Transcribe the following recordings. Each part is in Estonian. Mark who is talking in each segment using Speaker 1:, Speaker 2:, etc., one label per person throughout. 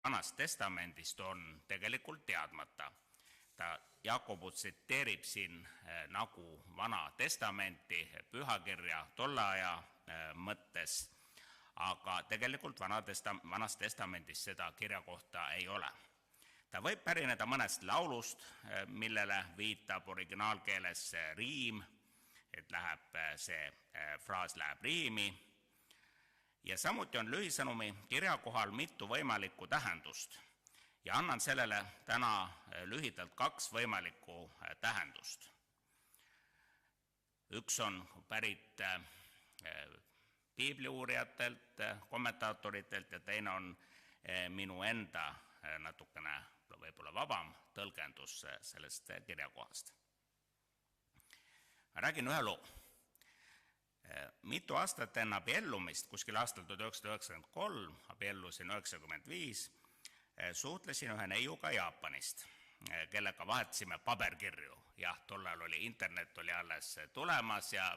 Speaker 1: Vanast testamendist on tegelikult teadmata. Jaakob tsiteerib siin nagu Vana testamenti, pühakirja tolle aja mõttes, aga tegelikult Vanas testamendis seda kirja kohta ei ole. Ta võib pärineda mõnest laulust, millele viitab originaalkeeles riim, et see fraas läheb riimi. Ja samuti on lühisõnumi kirja kohal mitu võimalikku tähendust ja annan sellele täna lühidalt 2 võimalikku tähendust. Üks on pärit piibliuurijatelt, kommentaatoritelt ja teine on minu enda natukene võib-olla vabam tõlgendus sellest kirjakohast. Räägin ühe loo. Mitu aastat enne abiellumist, kuskil aastal 1993, abiellusin 1995, suhtlesin ühe neiuga Jaapanist, kellega vahetasime paberkirju. Jah, tollal oli internet oli alles tulemas ja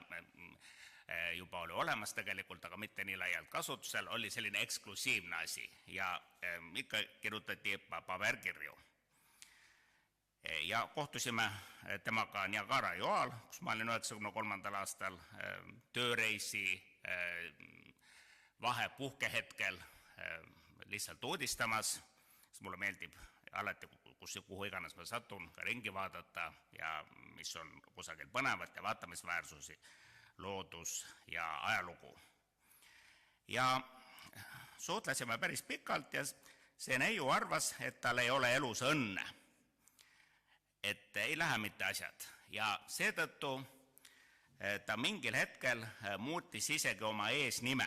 Speaker 1: juba oli olemas tegelikult, aga mitte nii laialt kasutusel, oli selline eksklusiivne asi ja ikka kirjutati paberkirju. Ja kohtusime temaga Niagara joal, kus ma olin 1993. aastal tööreisi vahepuhkehetkel lihtsalt uudistamas, sest mulle meeldib alati, kuhu iganes ma satun, ka ringi vaadata ja mis on kusagil põnevat ja vaatamisväärsusi, loodus ja ajalugu. Ja suhtlesime päris pikalt ja see neiu arvas, et tal ei ole elus õnne, et ei lähe mitte asjad ja seetõttu ta mingil hetkel muutis isegi oma eesnime,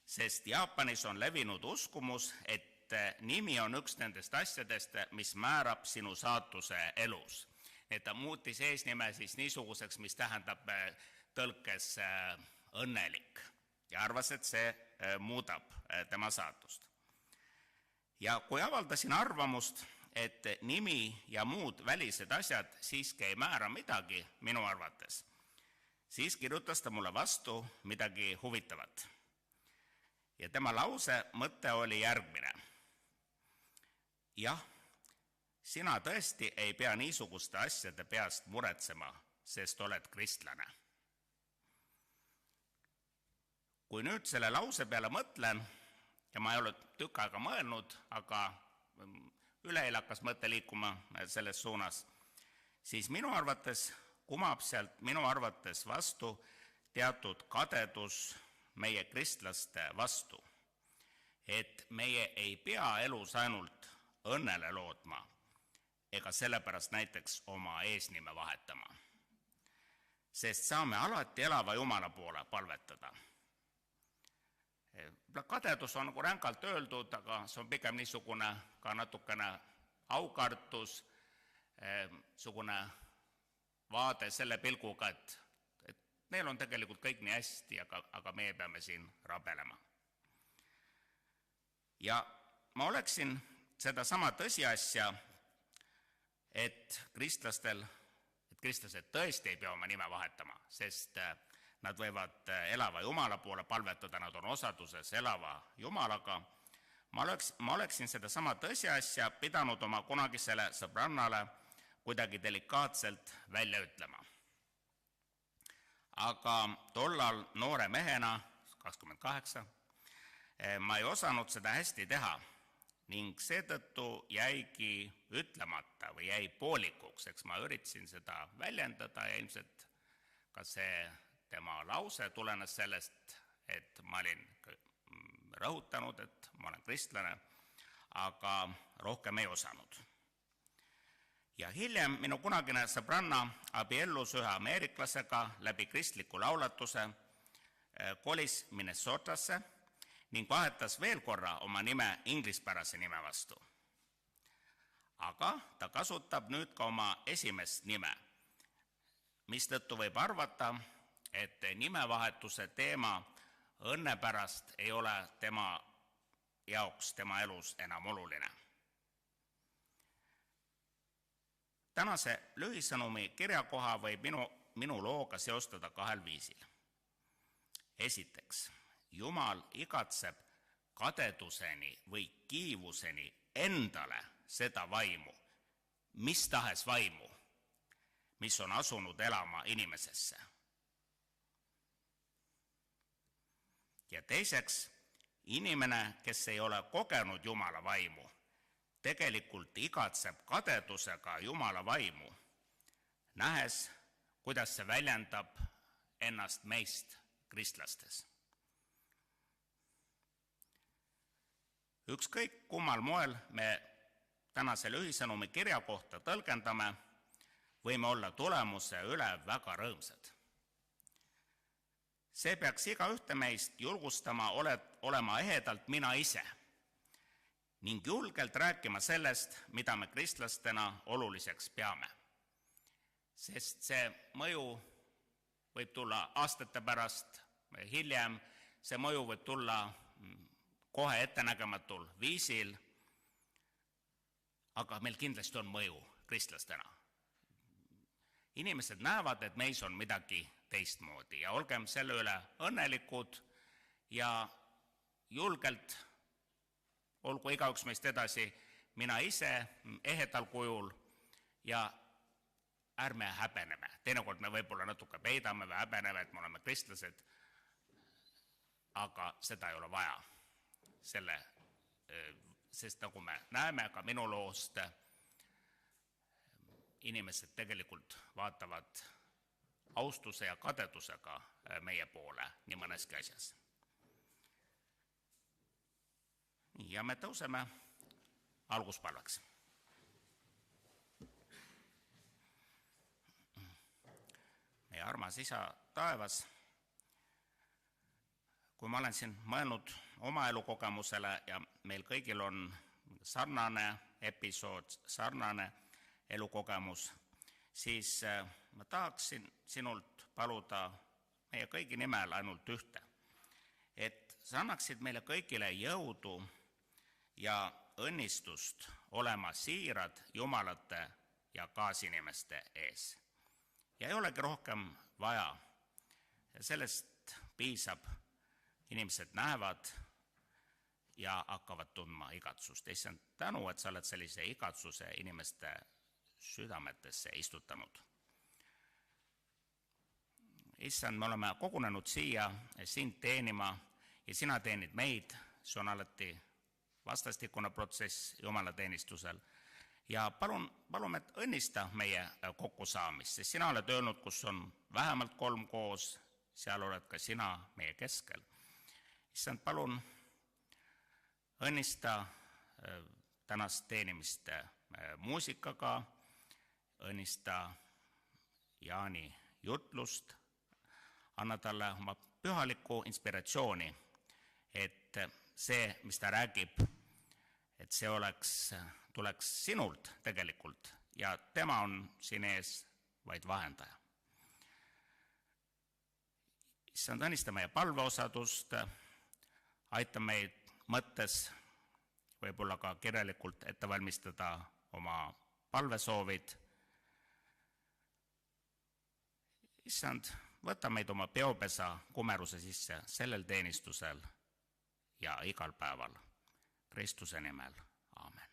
Speaker 1: sest Jaapanis on levinud uskumus, et nimi on üks nendest asjadest, mis määrab sinu saatuse elus. Et ta muutis eesnime siis niisuguseks, mis tähendab tõlkes õnnelik ja arvas, et see muudab tema saatust. Ja kui avaldasin arvamust, et nimi ja muud välised asjad siiski ei määra midagi minu arvates, siis kirjutas ta mulle vastu midagi huvitavat. Ja tema lause mõte oli järgmine. Jah, sina tõesti ei pea niisuguste asjade peast muretsema, sest oled kristlane. Kui nüüd selle lause peale mõtlen, ja ma ei ole tükk aega mõelnud, aga üleeile hakkas mõte liikuma selles suunas, siis minu arvates kumab sealt minu arvates vastu teatud kadedus meie kristlaste vastu, et meie ei pea elus ainult õnnele lootma ega sellepärast näiteks oma eesnime vahetama, sest saame alati elava Jumala poole palvetada. Kadedus on nagu rängalt öeldud, aga see on pigem niisugune ka natukene aukartus, niisugune vaade selle pilguga, et neil on tegelikult kõik nii hästi, aga meie peame siin rabelema. Ja ma oleksin seda sama tõsiasja, et kristlased tõesti ei pea oma nime vahetama, sest nad võivad elava Jumala poole palvetada, nad on osaduses elava Jumalaga. Ma oleksin seda sama tõsiasja pidanud oma kunagisele sõbrannale kuidagi delikaatselt välja ütlema. Aga tollal noore mehena, 28, ma ei osanud seda hästi teha ning seetõttu jäigi ütlemata või jäi poolikuks, eks ma üritasin seda väljendada ja ilmselt ka see tema lause tulenes sellest, et ma olin rõhutanud, et ma olen kristlane, aga rohkem ei osanud. Ja hiljem minu kunagine sõbranna abiellus ühe ameeriklasega läbi kristliku laulatuse, kolis Minnesotasse ning vahetas veel korra oma nime inglispärase nime vastu. Aga ta kasutab nüüd ka oma esimest nime, mistõttu võib arvata, et nimevahetuse teema õnne pärast ei ole tema jaoks tema elus enam oluline. Tänase lühisõnumi kirjakoha võib minu looga seostada 2 viisil. Esiteks, Jumal igatseb kadeduseni või kiivuseni endale seda vaimu, mis tahes vaimu, mis on asunud elama inimesesse. Ja teiseks, inimene, kes ei ole kogenud Jumala vaimu, tegelikult igatseb kadedusega Jumala vaimu, nähes, kuidas see väljendab ennast meist kristlastes. Ükskõik kummal moel me tänasel ühisõnumi kirja kohta tõlgendame, võime olla tulemuse üle väga rõõmsad. See peaks igaühte meist julgustama olema ehedalt mina ise ning julgelt rääkima sellest, mida me kristlastena oluliseks peame. Sest see mõju võib tulla aastate pärast või hiljem, see mõju võib tulla kohe ettenägematul viisil, aga meil kindlasti on mõju kristlastena. Inimesed näevad, et meis on midagi teistmoodi ja olgem selle üle õnnelikud ja julgelt olgu igaüks meist edasi mina ise ehedal kujul ja ärme häbeneme. Teinekord me võib-olla natuke peidame või häbeneme, et me oleme kristlased, aga seda ei ole vaja. Sest nagu me näeme ka minu loost, inimesed tegelikult vaatavad austuse ja kadedusega meie poole nii mõneski asjas. Ja me tõuseme alguspalveks. Meie armas Isa taevas, kui ma olen siin mõelnud oma elukogemusele ja meil kõigil on sarnane episood, sarnane elukogemus, siis ma tahaksin sinult paluda meie kõigi nimel ainult ühte, et sa annaksid meile kõigile jõudu ja õnnistust olema siirad jumalate ja kaasinimeste ees. Ja ei olegi rohkem vaja. Sellest piisab. Inimesed näevad ja hakkavad tundma igatsust. Issand, tänu, et sa oled sellise igatsuse inimeste südametesse istutanud. Issand, me oleme kogunenud siia sind teenima ja sina teenid meid. See on alati vastastikune protsess jumalateenistusel. Ja palume, et õnnista meie kokkusaamist, sest sina oled öelnud, kus on vähemalt 3 koos, seal oled ka sina meie keskel. Issand, palun õnnista tänast teenimist muusikaga, õnnista Jaani jutlust, anna talle oma pühalikku inspiratsiooni, et see, mis ta räägib, et see tuleks sinult tegelikult ja tema on siin ees vaid vahendaja. Issand, õnnista meie palveosadust, aita meid mõttes võib-olla ka kirjalikult ette valmistada oma palvesoovid. Issand, võta meid oma peopesa kumeruse sisse sellel teenistusel ja igal päeval. Kristuse nimel. Aamen.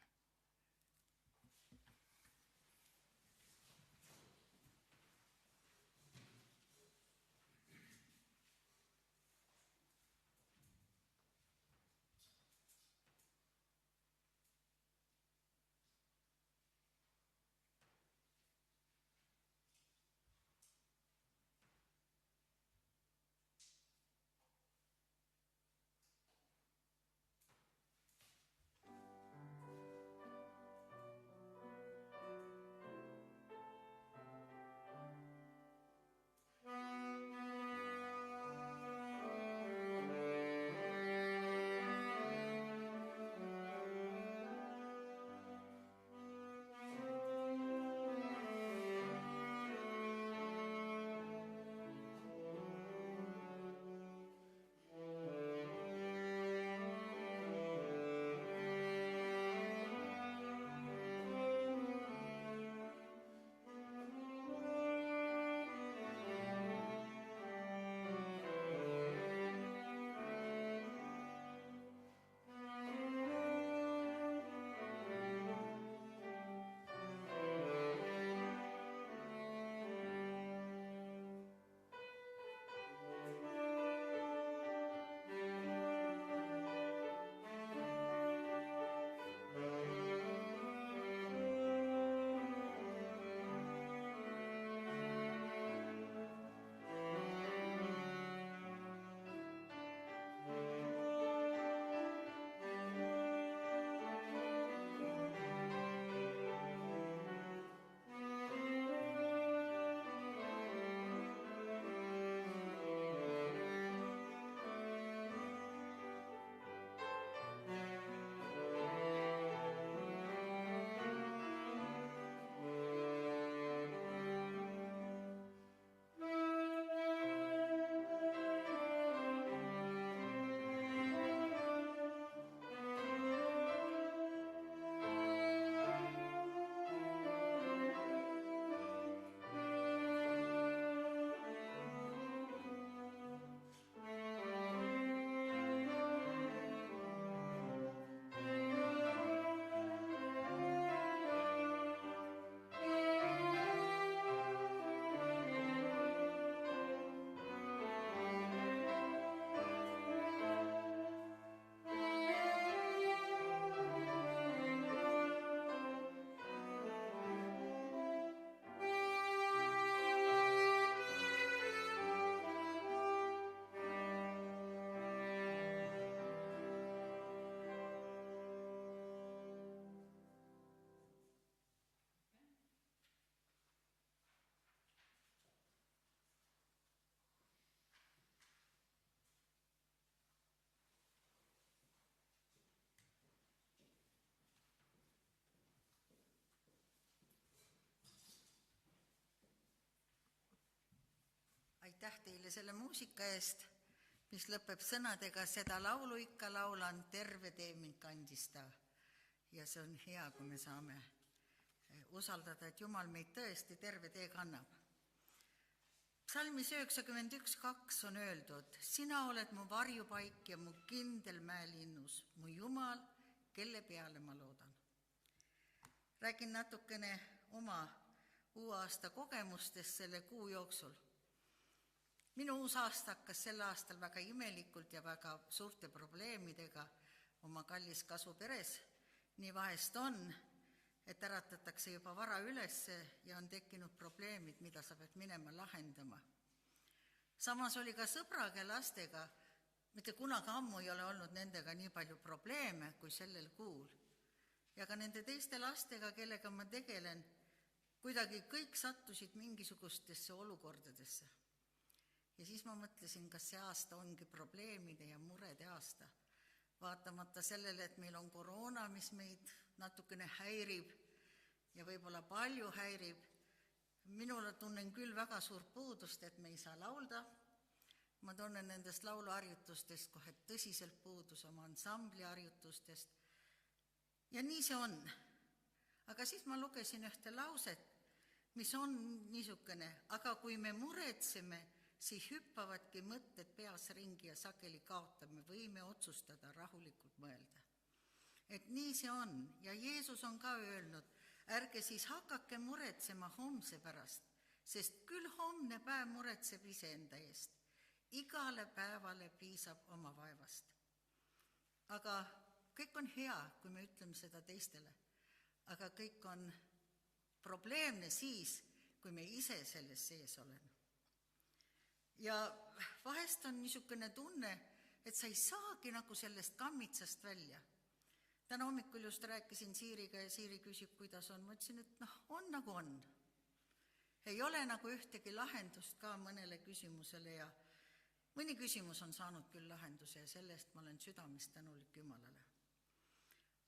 Speaker 2: aitäh teile selle muusika eest, mis lõpeb sõnadega, seda laulu ikka laulan, terve tee mind kandis ta. Ja see on hea, kui me saame usaldada, et Jumal meid tõesti terve tee kannab. Psalmis 91:2 on öeldud: sina oled mu varjupaik ja mu kindel mäelinnus, mu Jumal, kelle peale ma loodan. Räägin natukene oma uue aasta kogemustest selle kuu jooksul. Minu uus aasta hakkas sel aastal väga imelikult ja väga suurte probleemidega oma kallis kasuperes. Nii vahest on, et äratatakse juba vara ülesse ja on tekkinud probleemid, mida sa pead minema lahendama. Samas oli ka sõbraga ja lastega, mitte kunagi ammu ei ole olnud nendega nii palju probleeme kui sellel kuul. Ja ka nende teiste lastega, kellega ma tegelen, kuidagi kõik sattusid mingisugustesse olukordadesse. Ja siis ma mõtlesin, kas see aasta ongi probleemide ja murede aasta. Vaatamata sellele, et meil on koroona, mis meid natukene häirib ja võib-olla palju häirib. Minule tunnen küll väga suurt puudust, et me ei saa laulda. Ma tunnen nendest lauluharjutustest kohe tõsiselt puudus oma ansambliharjutustest. Ja nii see on. Aga siis ma lugesin ühte lauset, mis on niisugune: aga kui me muretseme, siis hüppavadki mõtted peas ringi ja sageli kaotame võime otsustada, rahulikult mõelda. Et nii see on. Ja Jeesus on ka öelnud: ärge siis hakake muretsema homse pärast, sest küll homne päev muretseb iseenda eest. Igale päevale piisab oma vaevast. Aga kõik on hea, kui me ütleme seda teistele. Aga kõik on probleemne siis, kui me ise selles sees oleme. Ja vahest on niisugune tunne, et sa ei saagi nagu sellest kammitsast välja. Täna hommikul just rääkisin Siiriga ja Siiri küsib, kuidas on. Ma ütlesin, et on nagu on. Ei ole nagu ühtegi lahendust ka mõnele küsimusele ja mõni küsimus on saanud küll lahenduse ja sellest ma olen südamest tänulik Jumalale.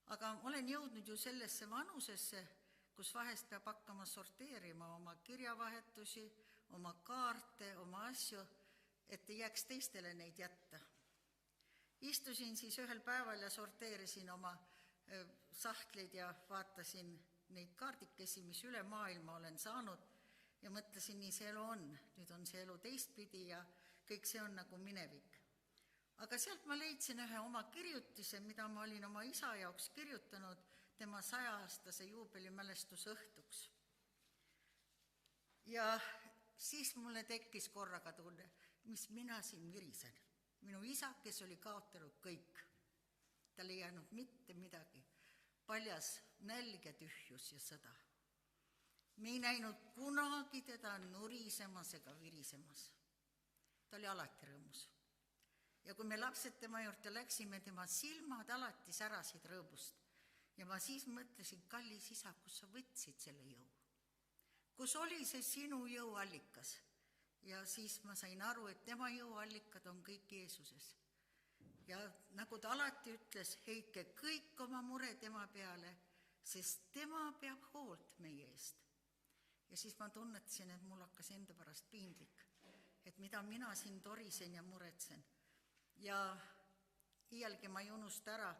Speaker 2: Aga olen jõudnud ju sellesse vanusesse, kus vahest peab hakkama sorteerima oma kirjavahetusi, oma kaarte, oma asju, et ei jääks teistele neid jätta. Istusin siis ühel päeval ja sorteerisin oma sahtleid ja vaatasin neid kaardikesi, mis üle maailma olen saanud ja mõtlesin, nii see elu on. Nüüd on see elu teistpidi ja kõik see on nagu minevik. Aga sealt ma leidsin ühe oma kirjutise, mida ma olin oma isa jaoks kirjutanud tema 100-aastase juubelimälestusõhtuks. Ja siis mulle tekkis korraga tunne, mis mina siin virisen. Minu isa, kes oli kaotanud kõik. Tal ei jäänud mitte midagi. Paljas nälg ja tühjus ja sõda. Me ei näinud kunagi teda nurisemas ega virisemas. Ta oli alati rõõmus. Ja kui me lapsed tema juurde läksime, tema silmad alati särasid rõõmust. Ja ma siis mõtlesin, kallis isa, kus sa võtsid selle jõu? Kus oli see sinu jõuallikas? Ja siis ma sain aru, et tema jõuallikad on kõik Jeesuses. Ja nagu ta alati ütles, heitke kõik oma mure tema peale, sest tema peab hoolt meie eest. Ja siis ma tunnetasin, et mul hakkas enda pärast piinlik, et mida mina siin torisen ja muretsen. Ja iialgi ma ei unusta ära,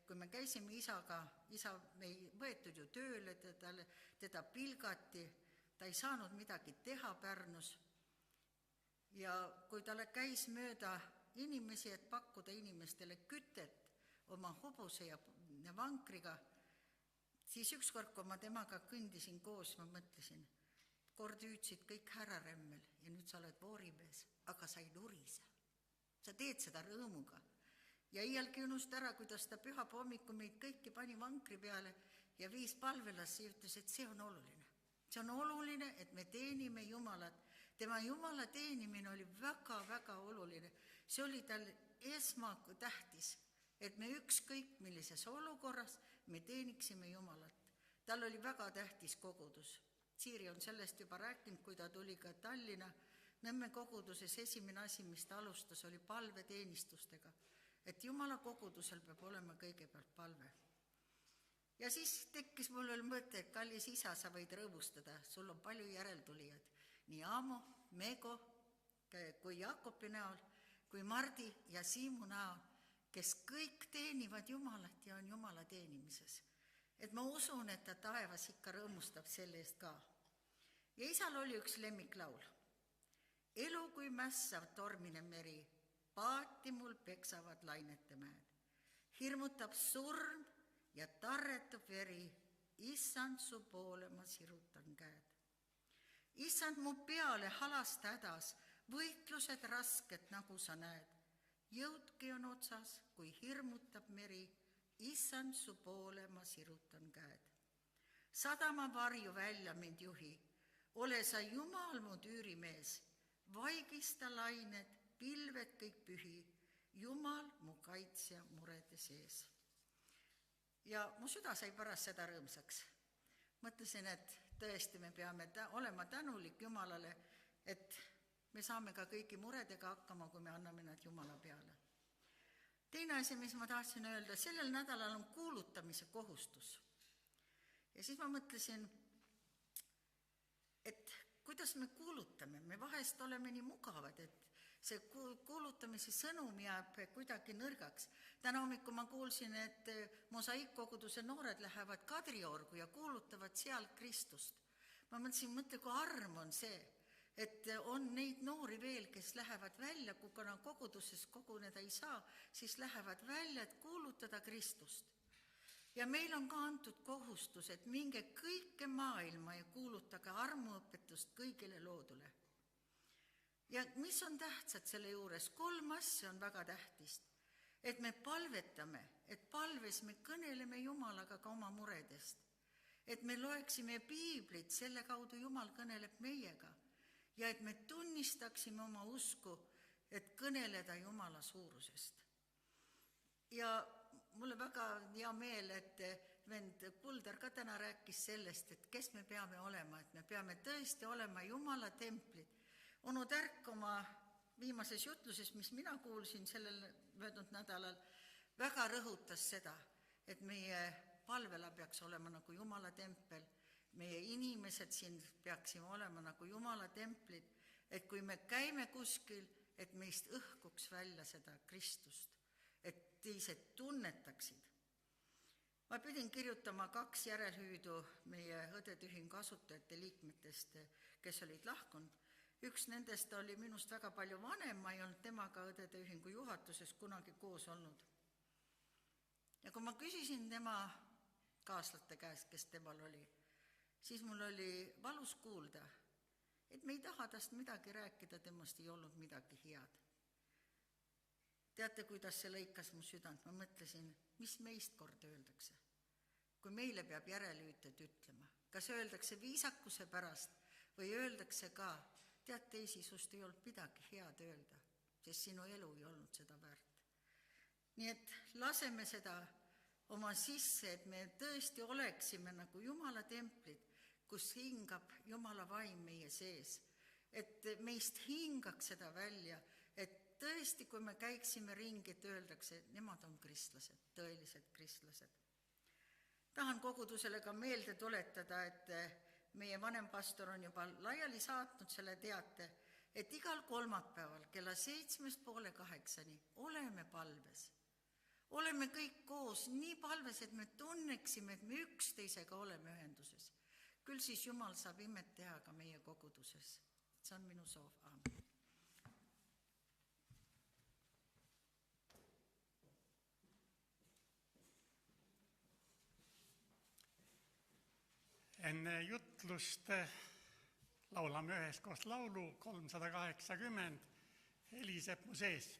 Speaker 2: kui me käisime isaga, isa ei võetud ju tööle, teda pilgati, ta ei saanud midagi teha Pärnus. Ja kui talle käis mööda inimesi, et pakkuda inimestele kütet oma hobuse ja vankriga, siis ükskord, kui ma temaga kõndisin koos, ma mõtlesin, kord hüüdsid kõik härraremmel ja nüüd sa oled voorimees, aga sa ei nurise. Sa teed seda rõõmuga. Ja iialgi unusta ära, kuidas ta pühapa hommiku meid kõiki pani vankri peale ja viis palvelasse ja ütles, et see on oluline. See on oluline, et me teenime Jumalat. Tema Jumala teenimine oli väga-väga oluline. See oli tal esmatähtis, et me ükskõik millises olukorras me teeniksime Jumalat. Tal oli väga tähtis kogudus. Siiri on sellest juba rääkinud, kui ta tuli ka Tallinna Nõmme koguduses. Esimene asi, mis ta alustas, oli palveteenistustega. Et Jumala kogudusel peab olema kõigepealt palve. Ja siis tekkis mul veel mõte, et kallis isa, sa võid rõõmustada, sul on palju järeltulijaid. Nii Aamo, Mego kui Jakobi näol, kui Mardi ja Siimu näol, kes kõik teenivad Jumalat ja on Jumala teenimises. Et ma usun, et ta taevas ikka rõõmustab selle eest ka. Ja isal oli üks lemmiklaul. Elu kui mässav tormine meri, paati mul peksavad lainete mäed. Hirmutab surm ja tarretub veri, issand su poole ma sirutan käed. Issand mu peale halast hädas, võitlused rasked, nagu sa näed. Jõudki on otsas, kui hirmutab meri, issand su poole ma sirutan käed. Sadama varju välja mind juhi, ole sa Jumal mu tüürimees, vaigista lained, pilved kõik pühi, Jumal mu kaitsja murede sees. Ja mu süda sai pärast seda rõõmsaks. Mõtlesin, et tõesti me peame olema tänulik Jumalale, et me saame ka kõigi muredega hakkama, kui me anname nad Jumala peale. Teine asi, mis ma tahtsin öelda, sellel nädalal on kuulutamise kohustus. Ja siis ma mõtlesin, et kuidas me kuulutame, me vahest oleme nii mugavad, et see kuulutamise sõnum jääb kuidagi nõrgaks. Täna hommikul ma kuulsin, et Mosaikkoguduse noored lähevad Kadriorgu ja kuulutavad seal Kristust. Ma mõtlesin, kui arm on see, et on neid noori veel, kes lähevad välja, kui kuna koguduses koguneda ei saa, siis lähevad välja, et kuulutada Kristust. Ja meil on ka antud kohustus, et minge kõike maailma ja kuulutage armuõpetust kõigile loodule. Ja mis on tähtsad selle juures? 3 asja on väga tähtist. Et me palvetame, et palves me kõneleme Jumalaga ka oma muredest. Et me loeksime piiblit, selle kaudu Jumal kõneleb meiega. Ja et me tunnistaksime oma usku, et kõneleda Jumala suurusest. Ja mulle väga hea meel, et vend Kulder ka täna rääkis sellest, et kes me peame olema, et me peame tõesti olema Jumala templid. Onu Tärk oma viimases jutluses, mis mina kuulsin sellel möödunud nädalal, väga rõhutas seda, et meie palvela peaks olema nagu Jumala tempel, meie inimesed siin peaksime olema nagu Jumala templid, et kui me käime kuskil, et meist õhkuks välja seda Kristust, et teised tunnetaksid. Ma pidin kirjutama 2 järelhüüdu meie õdetühingu asutajate liikmetest, kes olid lahkunud. Üks nendest oli minust väga palju vanem, ma ei olnud temaga õdetühingu juhatuses kunagi koos olnud. Ja kui ma küsisin tema kaaslaste käest, kes temal oli, siis mul oli valus kuulda, et me ei taha tast midagi rääkida, temast ei olnud midagi head. Teate, kuidas see lõikas mu südant? Ma mõtlesin, mis meist kord öeldakse, kui meile peab järelhüütud ütlema. Kas öeldakse viisakuse pärast või öeldakse ka, tead, teisi sust ei olnud midagi head öelda, sest sinu elu ei olnud seda väärt. Nii et laseme seda oma sisse, et me tõesti oleksime nagu Jumala templid, kus hingab Jumala vaim meie sees. Et meist hingaks seda välja, et tõesti, kui me käiksime ringi, et öeldakse, et nemad on kristlased, tõelised kristlased. Tahan kogudusele ka meelde tuletada, et meie vanempastor on juba laiali saatnud selle teate, et igal kolmapäeval kella 7:30 oleme palves. Oleme kõik koos nii palves, et me tunneksime, et me üksteisega oleme ühenduses. Küll siis Jumal saab imet teha ka meie koguduses. See on minu soov. Aamen.
Speaker 3: Enne jutlust laulame üheskoos laulu 380 Heliseb mu sees.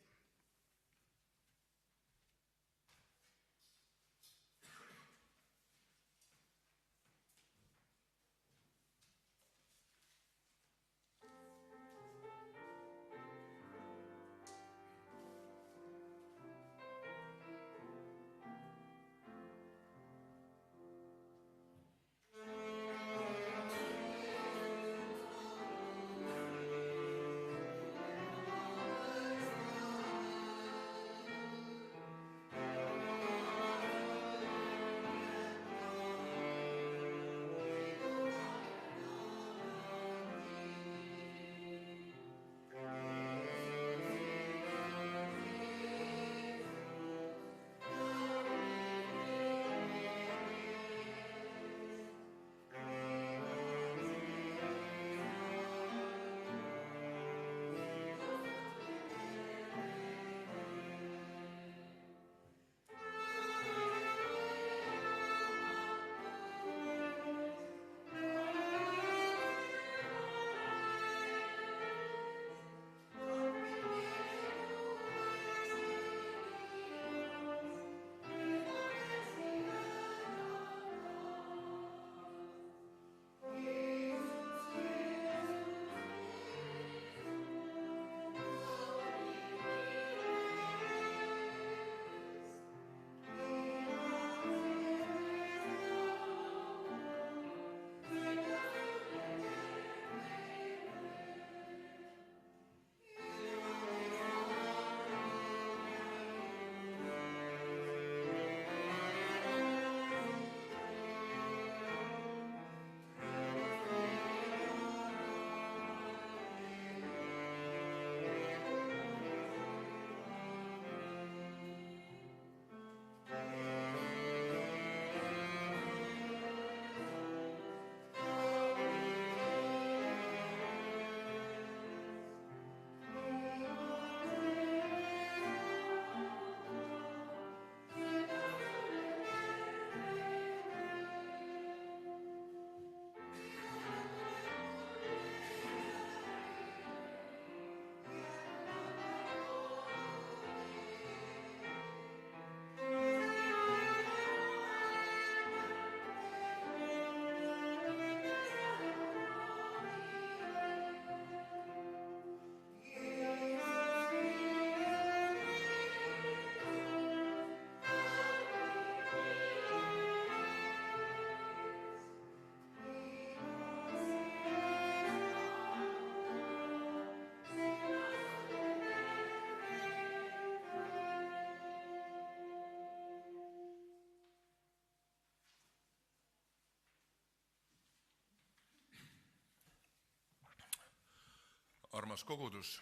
Speaker 4: armas kogudus,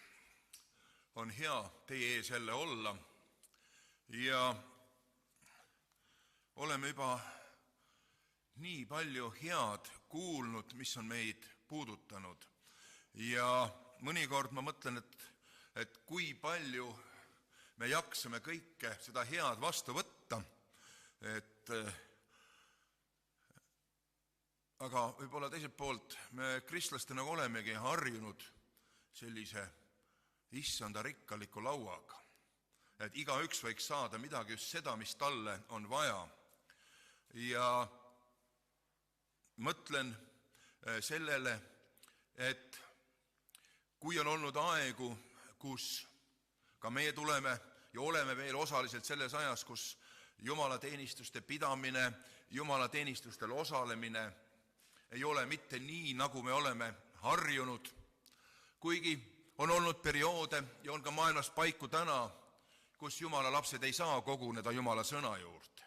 Speaker 4: on hea teie ees jälle olla ja oleme juba nii palju head kuulnud, mis on meid puudutanud. Ja mõnikord ma mõtlen, et kui palju me jaksame kõike seda head vastu võtta, aga võib-olla teiselt poolt me kristlastena olemegi harjunud sellise issanda rikkaliku lauaga, et igaüks võiks saada midagi just seda, mis talle on vaja. Ja mõtlen sellele, et kui on olnud aegu, kus ka meie tuleme ja oleme veel osaliselt selles ajas, kus jumalateenistuste pidamine, jumalateenistustel osalemine ei ole mitte nii, nagu me oleme harjunud, kuigi on olnud perioode ja on ka maailmas paiku täna, kus jumala lapsed ei saa koguneda jumala sõna juurde,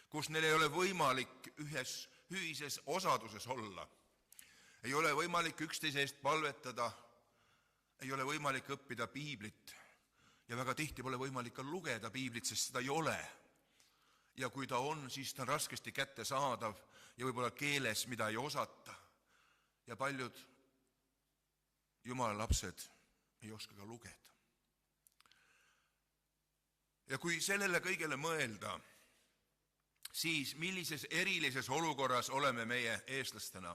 Speaker 4: kus neil ei ole võimalik ühises osaduses olla, ei ole võimalik üksteise eest palvetada, ei ole võimalik õppida piiblit ja väga tihti pole võimalik ka lugeda piiblit, sest seda ei ole. Ja kui ta on, siis ta on raskesti kättesaadav ja võib-olla keeles, mida ei osata. Ja paljud jumala lapsed ei oska ka lugeda. Ja kui sellele kõigele mõelda, siis millises erilises olukorras oleme meie eestlastena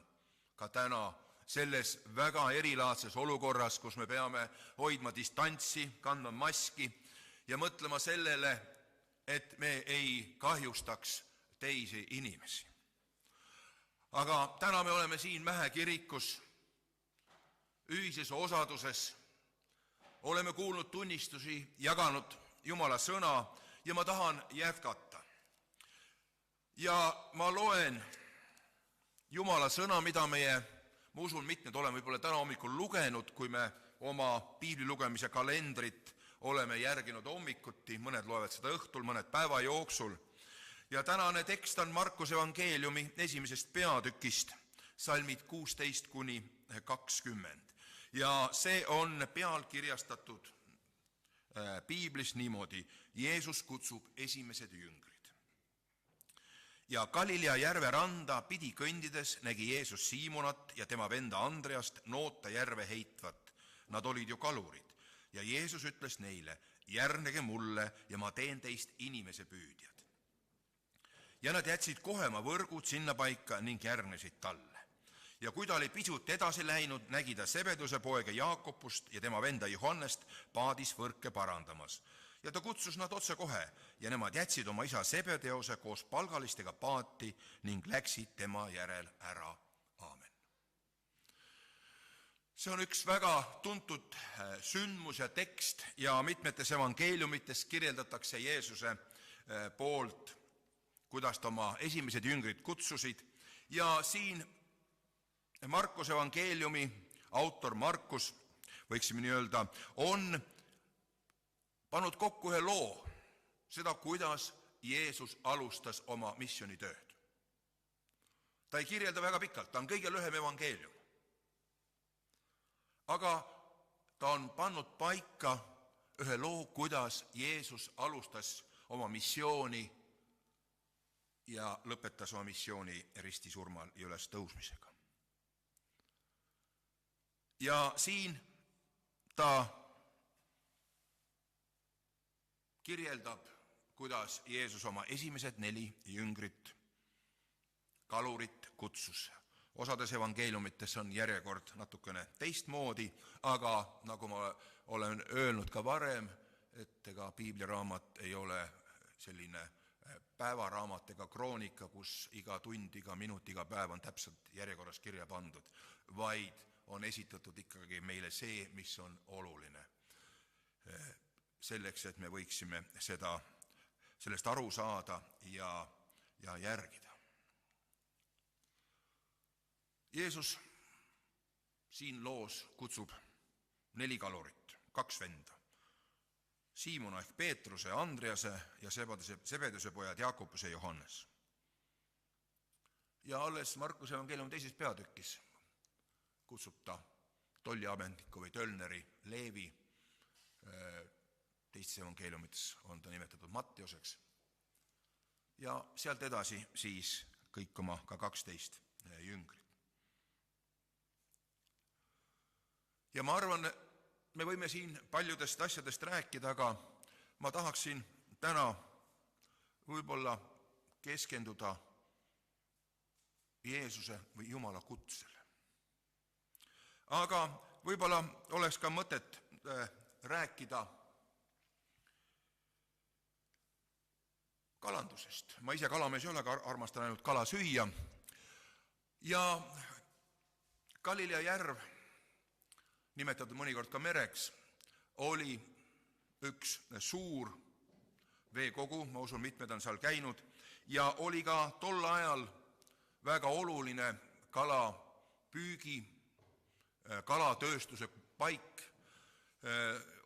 Speaker 4: ka täna selles väga erilaadses olukorras, kus me peame hoidma distantsi, kandma maski ja mõtlema sellele, et me ei kahjustaks teisi inimesi. Aga täna me oleme siin Mähe kirikus ühises osaduses, oleme kuulnud tunnistusi, jaganud Jumala sõna ja ma tahan jätkata. Ja ma loen Jumala sõna, mida ma usun, mitmed oleme võib-olla täna hommikul lugenud, kui me oma piibli lugemise kalendrit oleme järginud hommikuti, mõned loevad seda õhtul, mõned päeva jooksul. Ja tänane tekst on Markuse evangeeliumi 1. peatükist, salmid 16-20. Ja see on pealkirjastatud piiblis niimoodi: Jeesus kutsub esimesed jüngrid. Ja Galilea järve randa pidi kõndides nägi Jeesus Siimonat ja tema venda Andreast noota järve heitvat. Nad olid ju kalurid. Ja Jeesus ütles neile: järgnege mulle ja ma teen teist inimese püüdjad. Ja nad jätsid kohe oma võrgud sinna paika ning järgnesid talle. Ja kui ta oli pisut edasi läinud, nägi ta Sebeduse poega Jaakopust ja tema venda Johannest paadis võrke parandamas. Ja ta kutsus nad otse kohe ja nemad jätsid oma isa Sebedeose koos palgalistega paati ning läksid tema järel ära. Aamen. See on üks väga tuntud sündmus ja tekst ja mitmetes evangeeliumites kirjeldatakse Jeesuse poolt, kuidas ta oma esimesed jüngrid kutsusid. Ja siin Markuse evangeeliumi autor Markus, võiksime nii öelda, on pannud kokku ühe loo, seda, kuidas Jeesus alustas oma missioonitööd. Ta ei kirjelda väga pikalt, ta on kõige lühem evangeelium. Aga ta on pannud paika ühe loo, kuidas Jeesus alustas oma missiooni ja lõpetas oma missiooni ristisurmal ja üles tõusmisega. Ja siin ta kirjeldab, kuidas Jeesus oma esimesed 4 jüngrit, kalurit kutsus. Osades evangeeliumites on järjekord natukene teistmoodi, aga nagu ma olen öelnud ka varem, et ega piibliraamat ei ole selline päevaraamat ega kroonika, kus iga tund, iga minut, iga päev on täpselt järjekorras kirja pandud, vaid on esitatud ikkagi meile see, mis on oluline. Selleks, et me võiksime sellest aru saada ja järgida. Jeesus siin loos kutsub 4 kalurit, 2 venda. Siimona ehk Peetruse, Andrease ja Sebeduse pojad Jaakopuse ja Johannes. Ja alles Markuse evangeeliumi 2. peatükis kutsub ta tolliametniku või tölneri Leevi, teistes evangeeliumites on ta nimetatud Matteuseks, ja sealt edasi siis kõik oma ka 12 jüngrit. Ja ma arvan, me võime siin paljudest asjadest rääkida, aga ma tahaksin täna võib-olla keskenduda Jeesuse või Jumala kutsele. Aga võib-olla oleks ka mõtet rääkida kalandusest. Ma ise kalamees ei ole, aga armastan ainult kala süüa. Ja Galilea järv, nimetatud mõnikord ka mereks, oli üks suur veekogu, ma usun, mitmed on seal käinud, ja oli ka tol ajal väga oluline kalapüügi, kalatööstuse paik.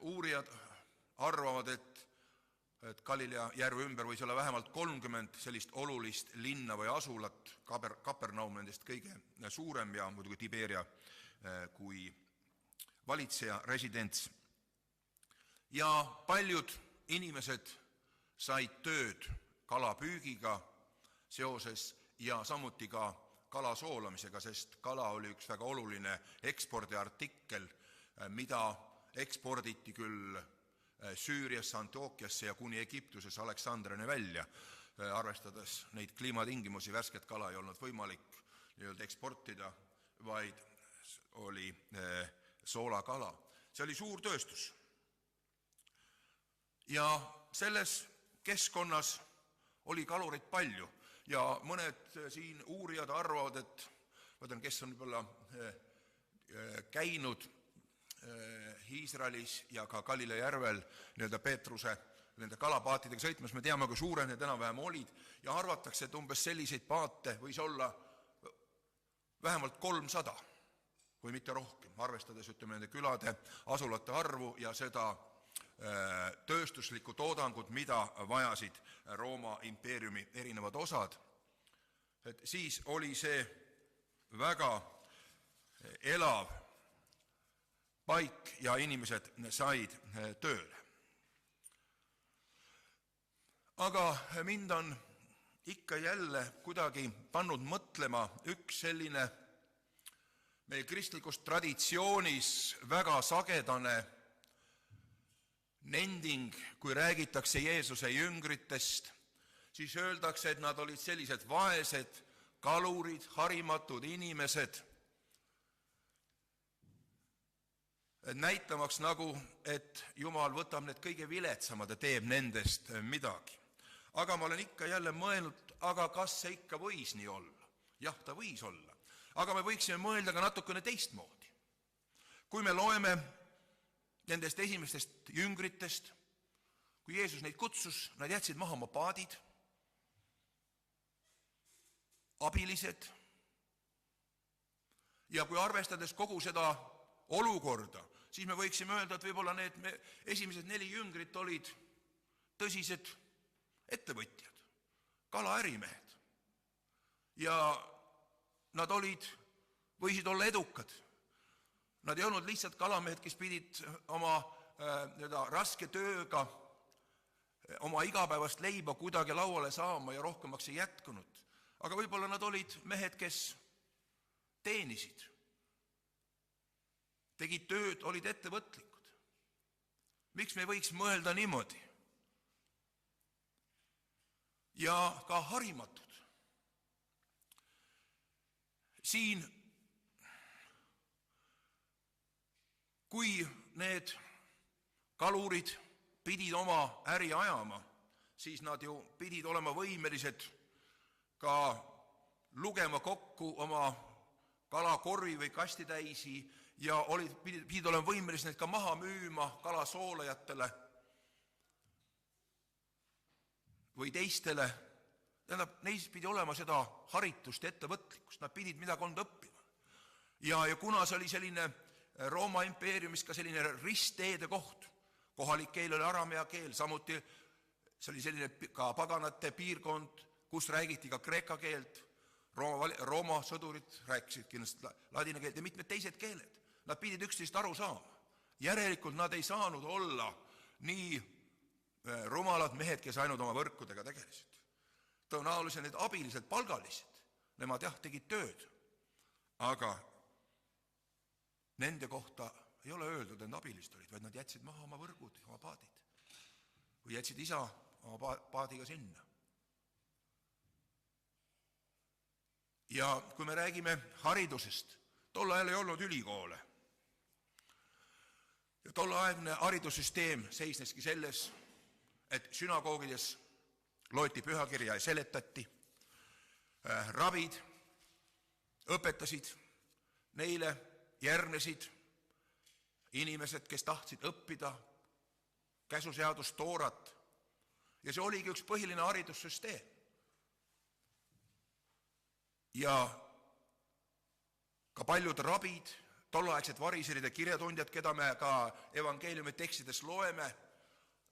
Speaker 4: Uurijad arvavad, et Galilea järve ümber võis olla vähemalt 30 sellist olulist linna või asulat, Kapernaum nendest kõige suurem ja muidugi Tiberia kui valitseja residents. Ja paljud inimesed said tööd kalapüügiga seoses ja samuti ka kala soolamisega, sest kala oli üks väga oluline ekspordiartikkel, mida eksporditi küll Süüriasse, Antiokiasse ja kuni Egiptusesse Aleksandrini välja. Arvestades neid kliimatingimusi, värsket kala ei olnud võimalik eksportida, vaid oli soolakala. See oli suur tööstus. Ja selles keskkonnas oli kalurid palju ja mõned siin uurijad arvavad, et vaatan, kes on võib-olla käinud Iisraelis ja ka Galilea järvel nii-öelda Peetruse nende kalapaatidega sõitmas, me teame, kui suured need enam-vähem olid ja arvatakse, et umbes selliseid paate võis olla vähemalt 300 või mitte rohkem, arvestades nende külade asulate arvu ja seda tööstuslikku toodangut, mida vajasid Rooma impeeriumi erinevad osad. Et siis oli see väga elav paik ja inimesed said tööle. Aga mind on ikka jälle kuidagi pannud mõtlema üks selline meil kristlikus traditsioonis väga sagedane nending, kui räägitakse Jeesuse jüngritest, siis öeldakse, et nad olid sellised vaesed, kalurid, harimatud inimesed, näitamaks nagu, et Jumal võtab need kõige viletsamad ja teeb nendest midagi. Aga ma olen ikka jälle mõelnud, aga kas see ikka võis nii olla? Jah, ta võis olla. Aga me võiksime mõelda ka natukene teistmoodi. Kui me loeme nendest esimestest jüngritest, kui Jeesus neid kutsus, nad jätsid maha oma paadid, abilised, ja kui arvestades kogu seda olukorda, siis me võiksime öelda, et võib-olla need esimesed 4 jüngrit olid tõsised ettevõtjad, kalaärimehed. Ja nad võisid olla edukad. Nad ei olnud lihtsalt kalamehed, kes pidid oma raske tööga oma igapäevast leiba kuidagi lauale saama ja rohkemaks ei jätkunud. Aga võib-olla nad olid mehed, kes teenisid, tegid tööd, olid ettevõtlikud. Miks me võiks mõelda niimoodi? Ja ka harimatud. Siin, kui need kalurid pidid oma äri ajama, siis nad ju pidid olema võimelised ka lugema kokku oma kalakorvi või kastitäisi ja pidid olema võimelised need ka maha müüma kalasoolajatele või teistele. Neis pidi olema seda haritust ja ettevõtlikkust, nad pidid midagi olnud õppima. Ja kuna see oli selline Rooma impeeriumis ka selline ristteede koht, kohalik keel oli aramea keel, samuti see oli selline ka paganate piirkond, kus räägiti ka kreeka keelt, Rooma sõdurid rääkisid kindlasti ladina keelt ja mitmed teised keeled. Nad pidid üksteist aru saama. Järelikult nad ei saanud olla nii rumalad mehed, kes ainult oma võrkudega tegelesid. Tõenäoliselt need abilised, palgalised, nemad tegid tööd, aga nende kohta ei ole öeldud, et abilised olid, vaid nad jätsid maha oma võrgud, oma paadid. Või jätsid isa oma paadiga sinna. Ja kui me räägime haridusest, tol ajal ei olnud ülikoole. Ja tolleaegne haridussüsteem seisneski selles, et sünagoogides loeti pühakirja ja seletati. Rabid õpetasid, neile järgnesid inimesed, kes tahtsid õppida käsuseadust, toorat. Ja see oligi üks põhiline haridussüsteem. Ja ka paljud rabid, tolleaegsed variserid ja kirjatundjad, keda me ka evangeeliumi tekstides loeme,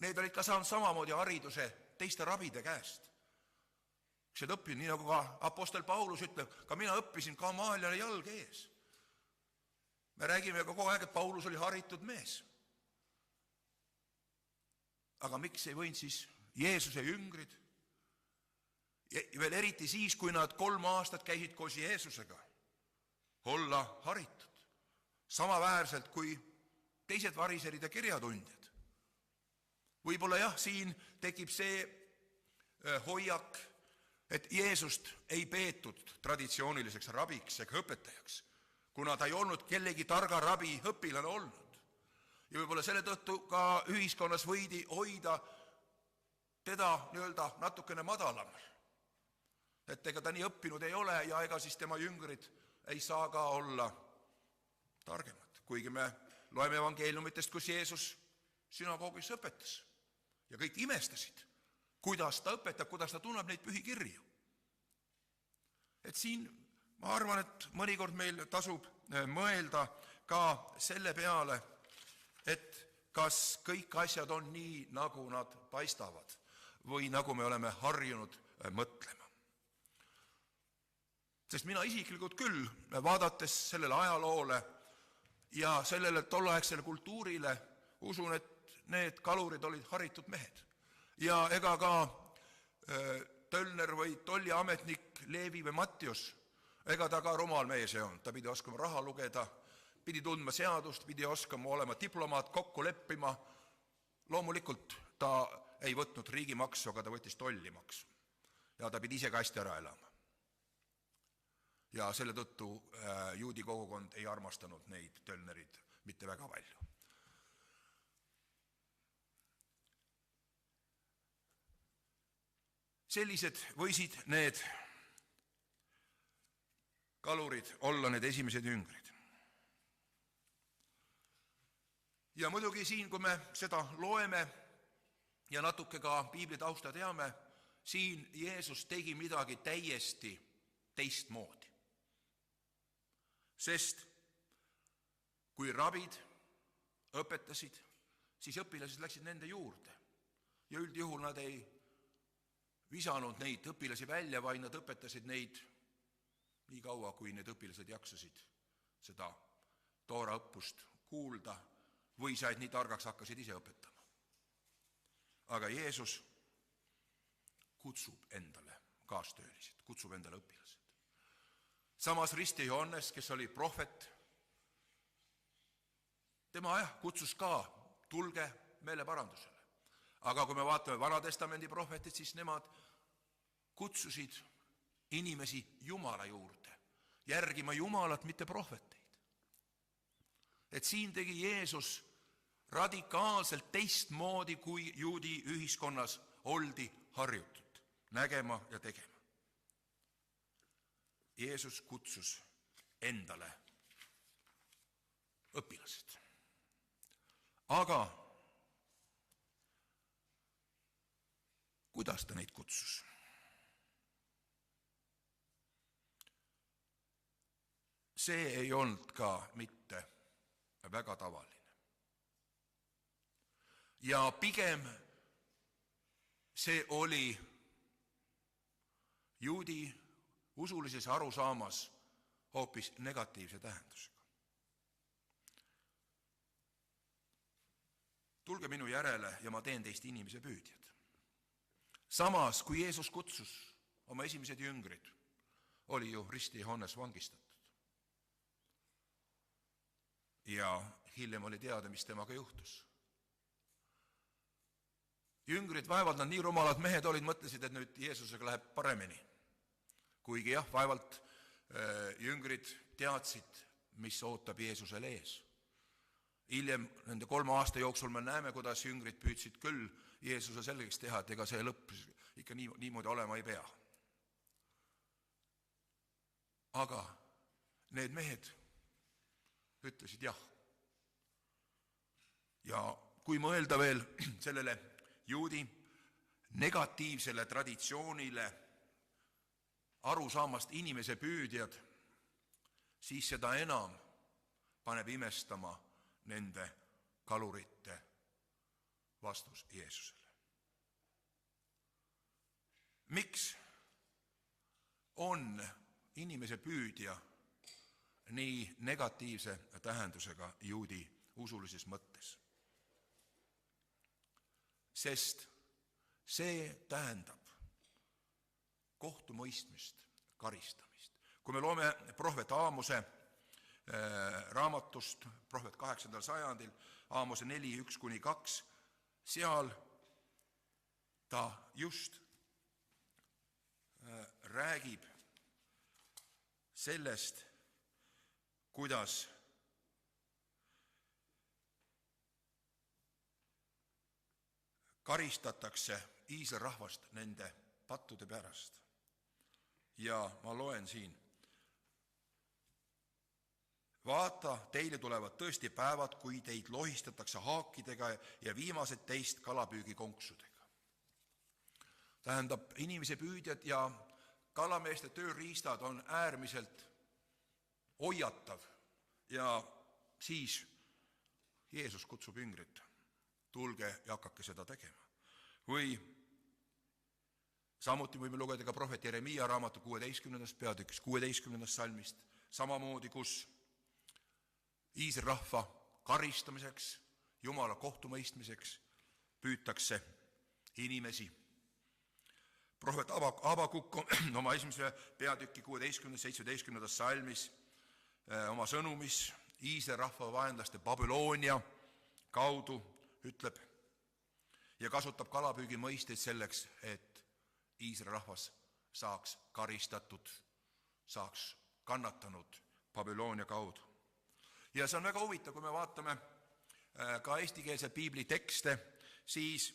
Speaker 4: need olid ka saanud samamoodi hariduse teiste rabide käest. Kes olid õppinud, nii nagu ka apostel Paulus ütleb, ka mina õppisin Gamalieli jalg ees. Me räägime ka kogu aeg, et Paulus oli haritud mees. Aga miks ei võinud siis Jeesuse jüngrid, veel eriti siis, kui nad 3 aastat käisid koos Jeesusega, olla haritud, samaväärselt kui teised variserid ja kirjatundjad. Võib-olla siin tekib see hoiak, et Jeesust ei peetud traditsiooniliseks rabiks ega õpetajaks, kuna ta ei olnud kellegi targa rabi õpilane olnud. Ja võib-olla selle tõttu ka ühiskonnas võidi hoida teda natukene madalamal. Et ega ta nii õppinud ei ole ja ega siis tema jüngrid ei saa ka olla targemad. Kuigi me loeme evangeeliumitest, kus Jeesus sünagoogis õpetas ja kõik imestasid, kuidas ta õpetab, kuidas ta tunneb neid pühikirju. Et siin ma arvan, et mõnikord meil tasub mõelda ka selle peale, et kas kõik asjad on nii, nagu nad paistavad või nagu me oleme harjunud mõtlema. Sest mina isiklikult küll, vaadates sellele ajaloole ja sellele tolleaegsele kultuurile, usun, et need kalurid olid haritud mehed. Ja ega ka Tölner või tolliametnik Leevi või Mattius, ega ta ka rumal mees ei olnud. Ta pidi oskama raha lugeda, pidi tundma seadust, pidi oskama olema diplomaat, kokku leppima. Loomulikult ta ei võtnud riigimaksu, aga ta võttis tollimaksu. Ja ta pidi ise ka hästi ära elama. Ja selle tõttu juudi kogukond ei armastanud neid Tölnerid mitte väga palju. Sellised võisid need kalurid olla need esimesed jüngrid. Ja muidugi siin, kui me seda loeme ja natuke ka piibli tausta teame, siin Jeesus tegi midagi täiesti teistmoodi. Sest kui rabid õpetasid, siis õpilased läksid nende juurde. Ja üldjuhul nad ei visanud neid õpilasi välja, vaid nad õpetasid neid nii kaua, kui need õpilased jaksasid seda tooraõppust kuulda või said nii targaks, hakkasid ise õpetama. Aga Jeesus kutsub endale kaastöölised, kutsub endale õpilased. Samas Risti Johannes, kes oli prohvet, tema kutsus ka, tulge meeleparandusele. Aga kui me vaatame Vanatestamendi prohvetid, siis nemad kutsusid inimesi Jumala juurde, järgima Jumalat, mitte prohveteid. Et siin tegi Jeesus radikaalselt teistmoodi, kui juudi ühiskonnas oldi harjutud nägema ja tegema. Jeesus kutsus endale õpilased. Aga kuidas ta neid kutsus? See ei olnud ka mitte väga tavaline. Ja pigem see oli juudi usulises arusaamas hoopis negatiivse tähendusega. tulge minu järele ja ma teen teist inimese püüdjad. Samas, kui Jeesus kutsus oma esimesed jüngrid, oli ju Risti Johannes vangistatud. Ja hiljem oli teada, mis temaga juhtus. Jüngrid, vaevalt nad nii rumalad mehed olid, mõtlesid, et nüüd Jeesusega läheb paremini. Kuigi jah, vaevalt jüngrid teadsid, mis ootab Jeesusel ees. Hiljem nende 3 aasta jooksul me näeme, kuidas jüngrid püüdsid küll Jeesuse selgeks teha, et ega see lõpp ikka niimoodi olema ei pea. Aga need mehed ütlesid jah. Ja kui mõelda veel sellele juudi negatiivsele traditsioonile arusaamast inimese püüdjad, siis seda enam paneb imestama nende kalurite vastus Jeesusele. Miks on inimese püüdja nii negatiivse tähendusega juudi usulises mõttes? Sest see tähendab kohtumõistmist, karistamist. Kui me loome prohvet Aamose raamatust, prohvet 8. sajandil, Aamose 4:1-2, seal ta just räägib sellest, kuidas karistatakse Iisraeli rahvast nende pattude pärast. Ja ma loen siin. Vaata, teile tulevad tõesti päevad, kui teid lohistatakse haakidega ja viimased teist kalapüügikonksudega. Tähendab, inimese püüdjad ja kalameeste tööriistad on äärmiselt hoiatav ja siis Jeesus kutsub jüngrit, tulge ja hakake seda tegema. Või samuti võime lugeda ka prohvet Jeremiia raamatu 16. peatükis 16. salmist, samamoodi, kus Iisraeli rahva karistamiseks, Jumala kohtumõistmiseks püütakse inimesi. Prohvet Habakuk oma esimese peatüki 16.17. salmis oma sõnumis Iisraeli rahva vaenlaste Babyloonia kaudu ütleb ja kasutab kalapüügi mõisteid selleks, et Iisraeli rahvas saaks karistatud, saaks kannatanud Babyloonia kaudu. Ja see on väga huvitav, kui me vaatame ka eestikeelse piibli tekste, siis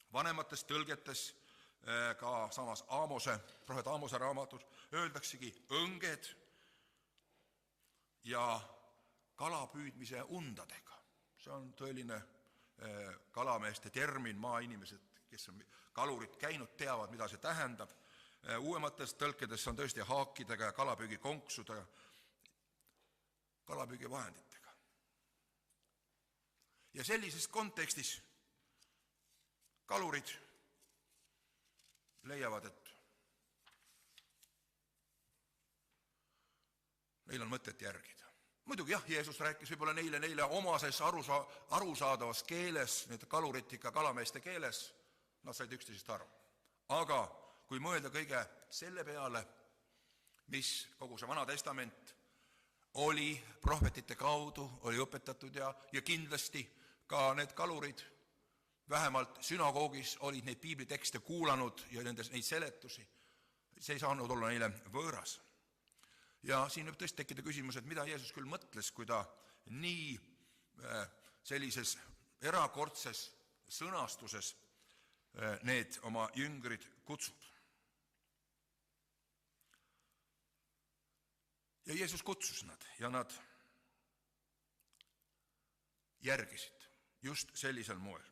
Speaker 4: vanemates tõlgetes, ka samas prohvet Aamose raamatus öeldaksegi õnged ja kalapüüdmise undadega. See on tõeline kalameeste termin, maainimesed, kes on kalurid käinud, teavad, mida see tähendab. Uuemates tõlkedes on tõesti haakidega ja kalapüügikonksudega, kalapüügivahenditega. Ja sellises kontekstis kalurid leiavad, et neil on mõtet järgida. Muidugi jah, Jeesus rääkis võib-olla neile omases arusaadavas keeles, need kaluritika kalameeste keeles, nad said üksteisest aru. Aga kui mõelda kõige selle peale, mis kogu see Vana Testament oli prohvetite kaudu, oli õpetatud ja kindlasti ka need kalurid vähemalt sünagoogis olid neid piiblitekste kuulanud ja neid seletusi, see ei saanud olla neile võõras. Ja siin võib tõesti tekkida küsimus, et mida Jeesus küll mõtles, kui ta nii sellises erakordses sõnastuses need oma jüngrid kutsub. Ja Jeesus kutsus nad ja nad järgisid just sellisel moel.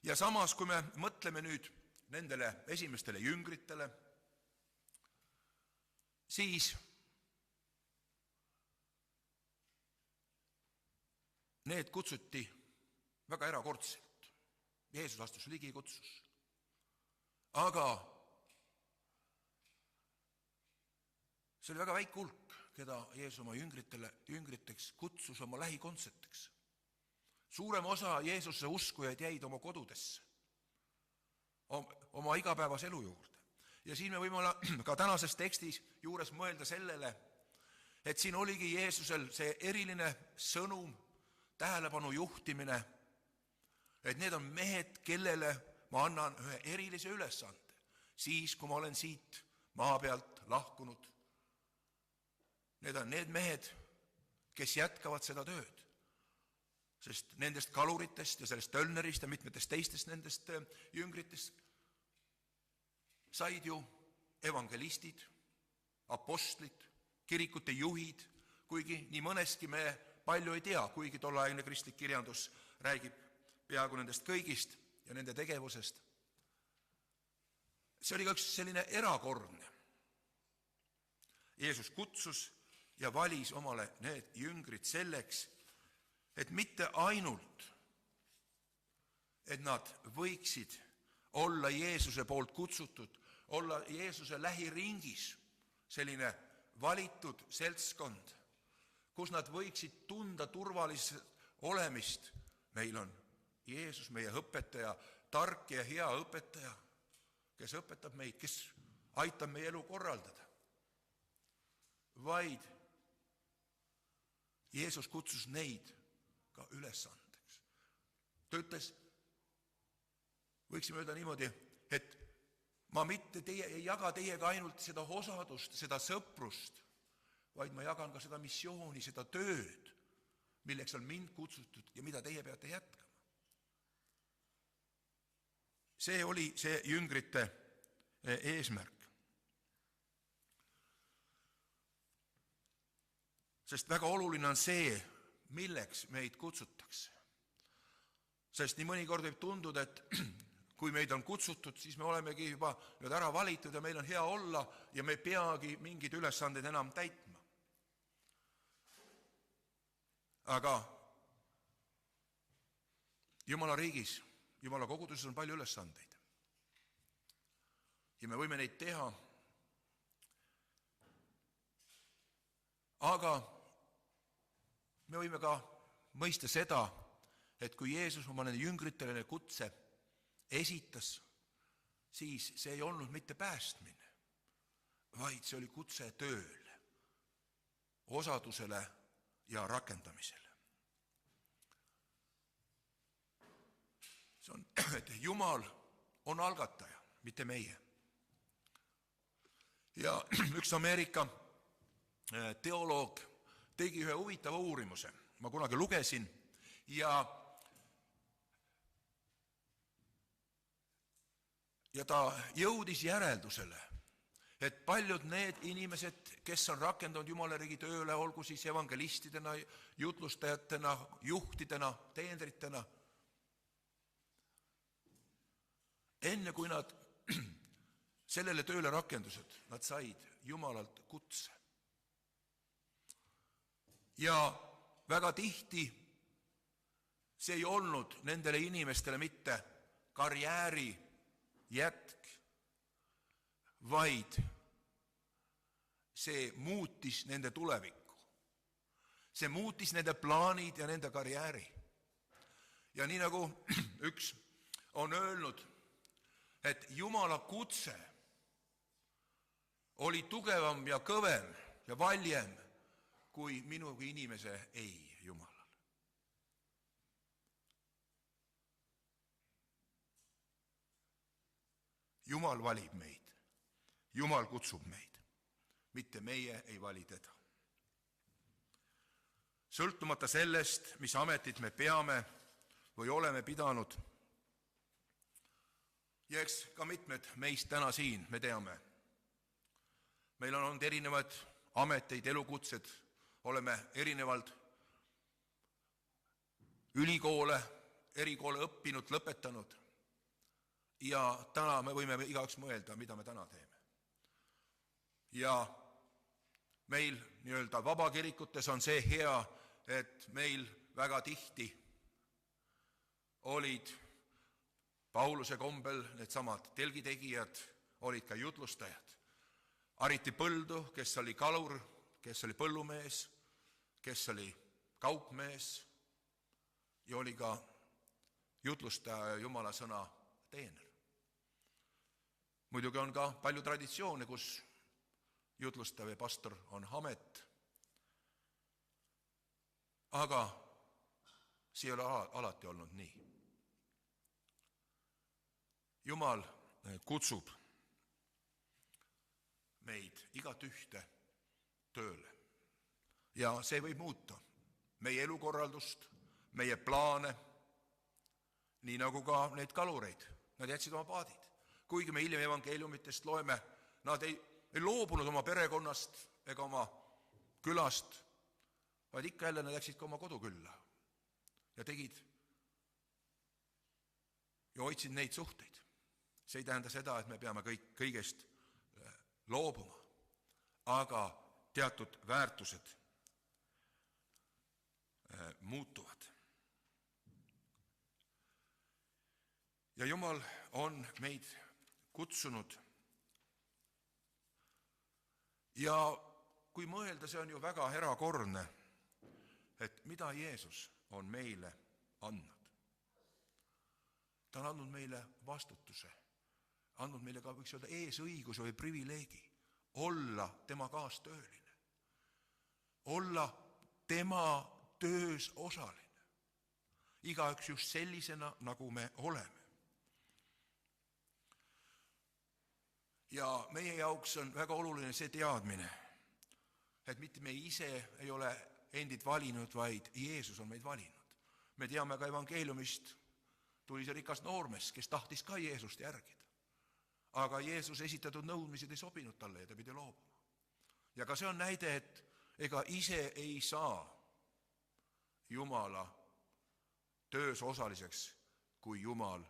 Speaker 4: Ja samas, kui me mõtleme nüüd nendele esimestele jüngritele, siis need kutsuti väga erakordselt. Jeesus astus ligi, kutsus. Aga see oli väga väike hulk, keda Jeesus oma jüngriteks kutsus oma lähikontseteks. Suurem osa Jeesuse uskujaid jäid oma kodudesse, oma igapäevase elu juurde. Ja siin me võime ka tänases tekstis juures mõelda sellele, et siin oligi Jeesusel see eriline sõnum, tähelepanu juhtimine, et need on mehed, kellele ma annan ühe erilise ülesande, siis kui ma olen siit maa pealt lahkunud. Need on need mehed, kes jätkavad seda tööd, sest nendest kaluritest ja sellest tölnerist ja mitmetest teistest nendest jüngritest said ju evangelistid, apostlid, kirikute juhid, kuigi nii mõneski me palju ei tea, kuigi tolleaegne kristlik kirjandus räägib peaaegu nendest kõigist ja nende tegevusest. See oli ka üks selline erakordne. Jeesus kutsus ja valis omale need jüngrid selleks, et mitte ainult, et nad võiksid olla Jeesuse poolt kutsutud, olla Jeesuse lähiringis selline valitud seltskond, kus nad võiksid tunda turvaliselt olemist. Meil on Jeesus, meie õpetaja, tark ja hea õpetaja, kes õpetab meid, kes aitab meie elu korraldada. Vaid Jeesus kutsus neid ka ülesandeks. Ta ütles, võiksime öelda niimoodi, et ma mitte ei jaga teiega ainult seda osadust, seda sõprust, vaid ma jagan ka seda missiooni, seda tööd, milleks on mind kutsutud ja mida teie peate jätkama. See oli see jüngrite eesmärk. Sest väga oluline on see, milleks meid kutsutakse. Sest nii mõnikord võib tunduda, et kui meid on kutsutud, siis me olemegi juba nüüd ära valitud ja meil on hea olla ja me ei peagi mingeid ülesandeid enam täitma. Aga Jumala riigis, Jumala koguduses on palju ülesandeid. Ja me võime neid teha. Aga me võime ka mõista seda, et kui Jeesus oma nende jüngritele kutse esitas, siis see ei olnud mitte päästmine, vaid see oli kutse tööle, osadusele ja rakendamisele. See on, et Jumal on algataja, mitte meie. Ja üks Ameerika teoloog tegi ühe huvitava uurimuse. Ma kunagi lugesin ja ta jõudis järeldusele, et paljud need inimesed, kes on rakendanud Jumala riigi tööle, olgu siis evangelistidena, jutlustajatena, juhtidena, teenritena, enne kui nad sellele tööle rakendused, nad said Jumalalt kutse. Ja väga tihti see ei olnud nendele inimestele mitte karjääri jätk, vaid see muutis nende tulevikku. See muutis nende plaanid ja nende karjääri. Ja nii nagu üks on öelnud, et Jumala kutse oli tugevam ja kõvem ja valjem kui minu kui inimese ei Jumalal. Jumal valib meid, Jumal kutsub meid, mitte meie ei vali teda. Sõltumata sellest, mis ametit me peame või oleme pidanud, ja eks ka mitmed meist täna siin, me teame, meil on olnud erinevad ameteid, elukutsed, oleme erinevalt ülikoole, erikoole õppinud, lõpetanud. Ja täna me võime igaüks mõelda, mida me täna teeme. Ja meil nii-öelda vabakirikutes on see hea, et meil väga tihti olid Pauluse kombel needsamad telgitegijad, olid ka jutlustajad. Ariti Põldu, kes oli kalur, kes oli põllumees, kes oli kaupmees, ja oli ka jutlustaja ja Jumala sõna teener. Muidugi on ka palju traditsioone, kus jutlustaja või pastor on amet, aga see ei ole alati olnud nii. Jumal kutsub meid igat ühte tööle ja see võib muuta meie elukorraldust, meie plaane, nii nagu ka need kalureid. Nad jätsid oma paadid. Kuigi me hiljem evangeeliumitest loeme, nad ei loobunud oma perekonnast ega oma külast, vaid ikka jälle nad läksid ka oma kodukülla ja tegid ja hoidsid neid suhteid. See ei tähenda seda, et me peame kõigest loobuma, aga teatud väärtused muutuvad. Ja Jumal on meid kutsunud ja kui mõelda, see on ju väga erakordne, et mida Jeesus on meile andnud. Ta on andnud meile vastutuse, andnud meile ka, võiks öelda, eesõiguse või privileegi olla tema kaastööline, olla tema töös osaline, igaüks just sellisena, nagu me oleme. Ja meie jaoks on väga oluline see teadmine, et mitte me ise ei ole endid valinud, vaid Jeesus on meid valinud. Me teame ka evangeeliumist, tuli see rikas noormees, kes tahtis ka Jeesust järgida. Aga Jeesus esitatud nõudmised ei sobinud talle ja ta pidi loobuma. Ja ka see on näide, et ega ise ei saa Jumala töös osaliseks, kui Jumal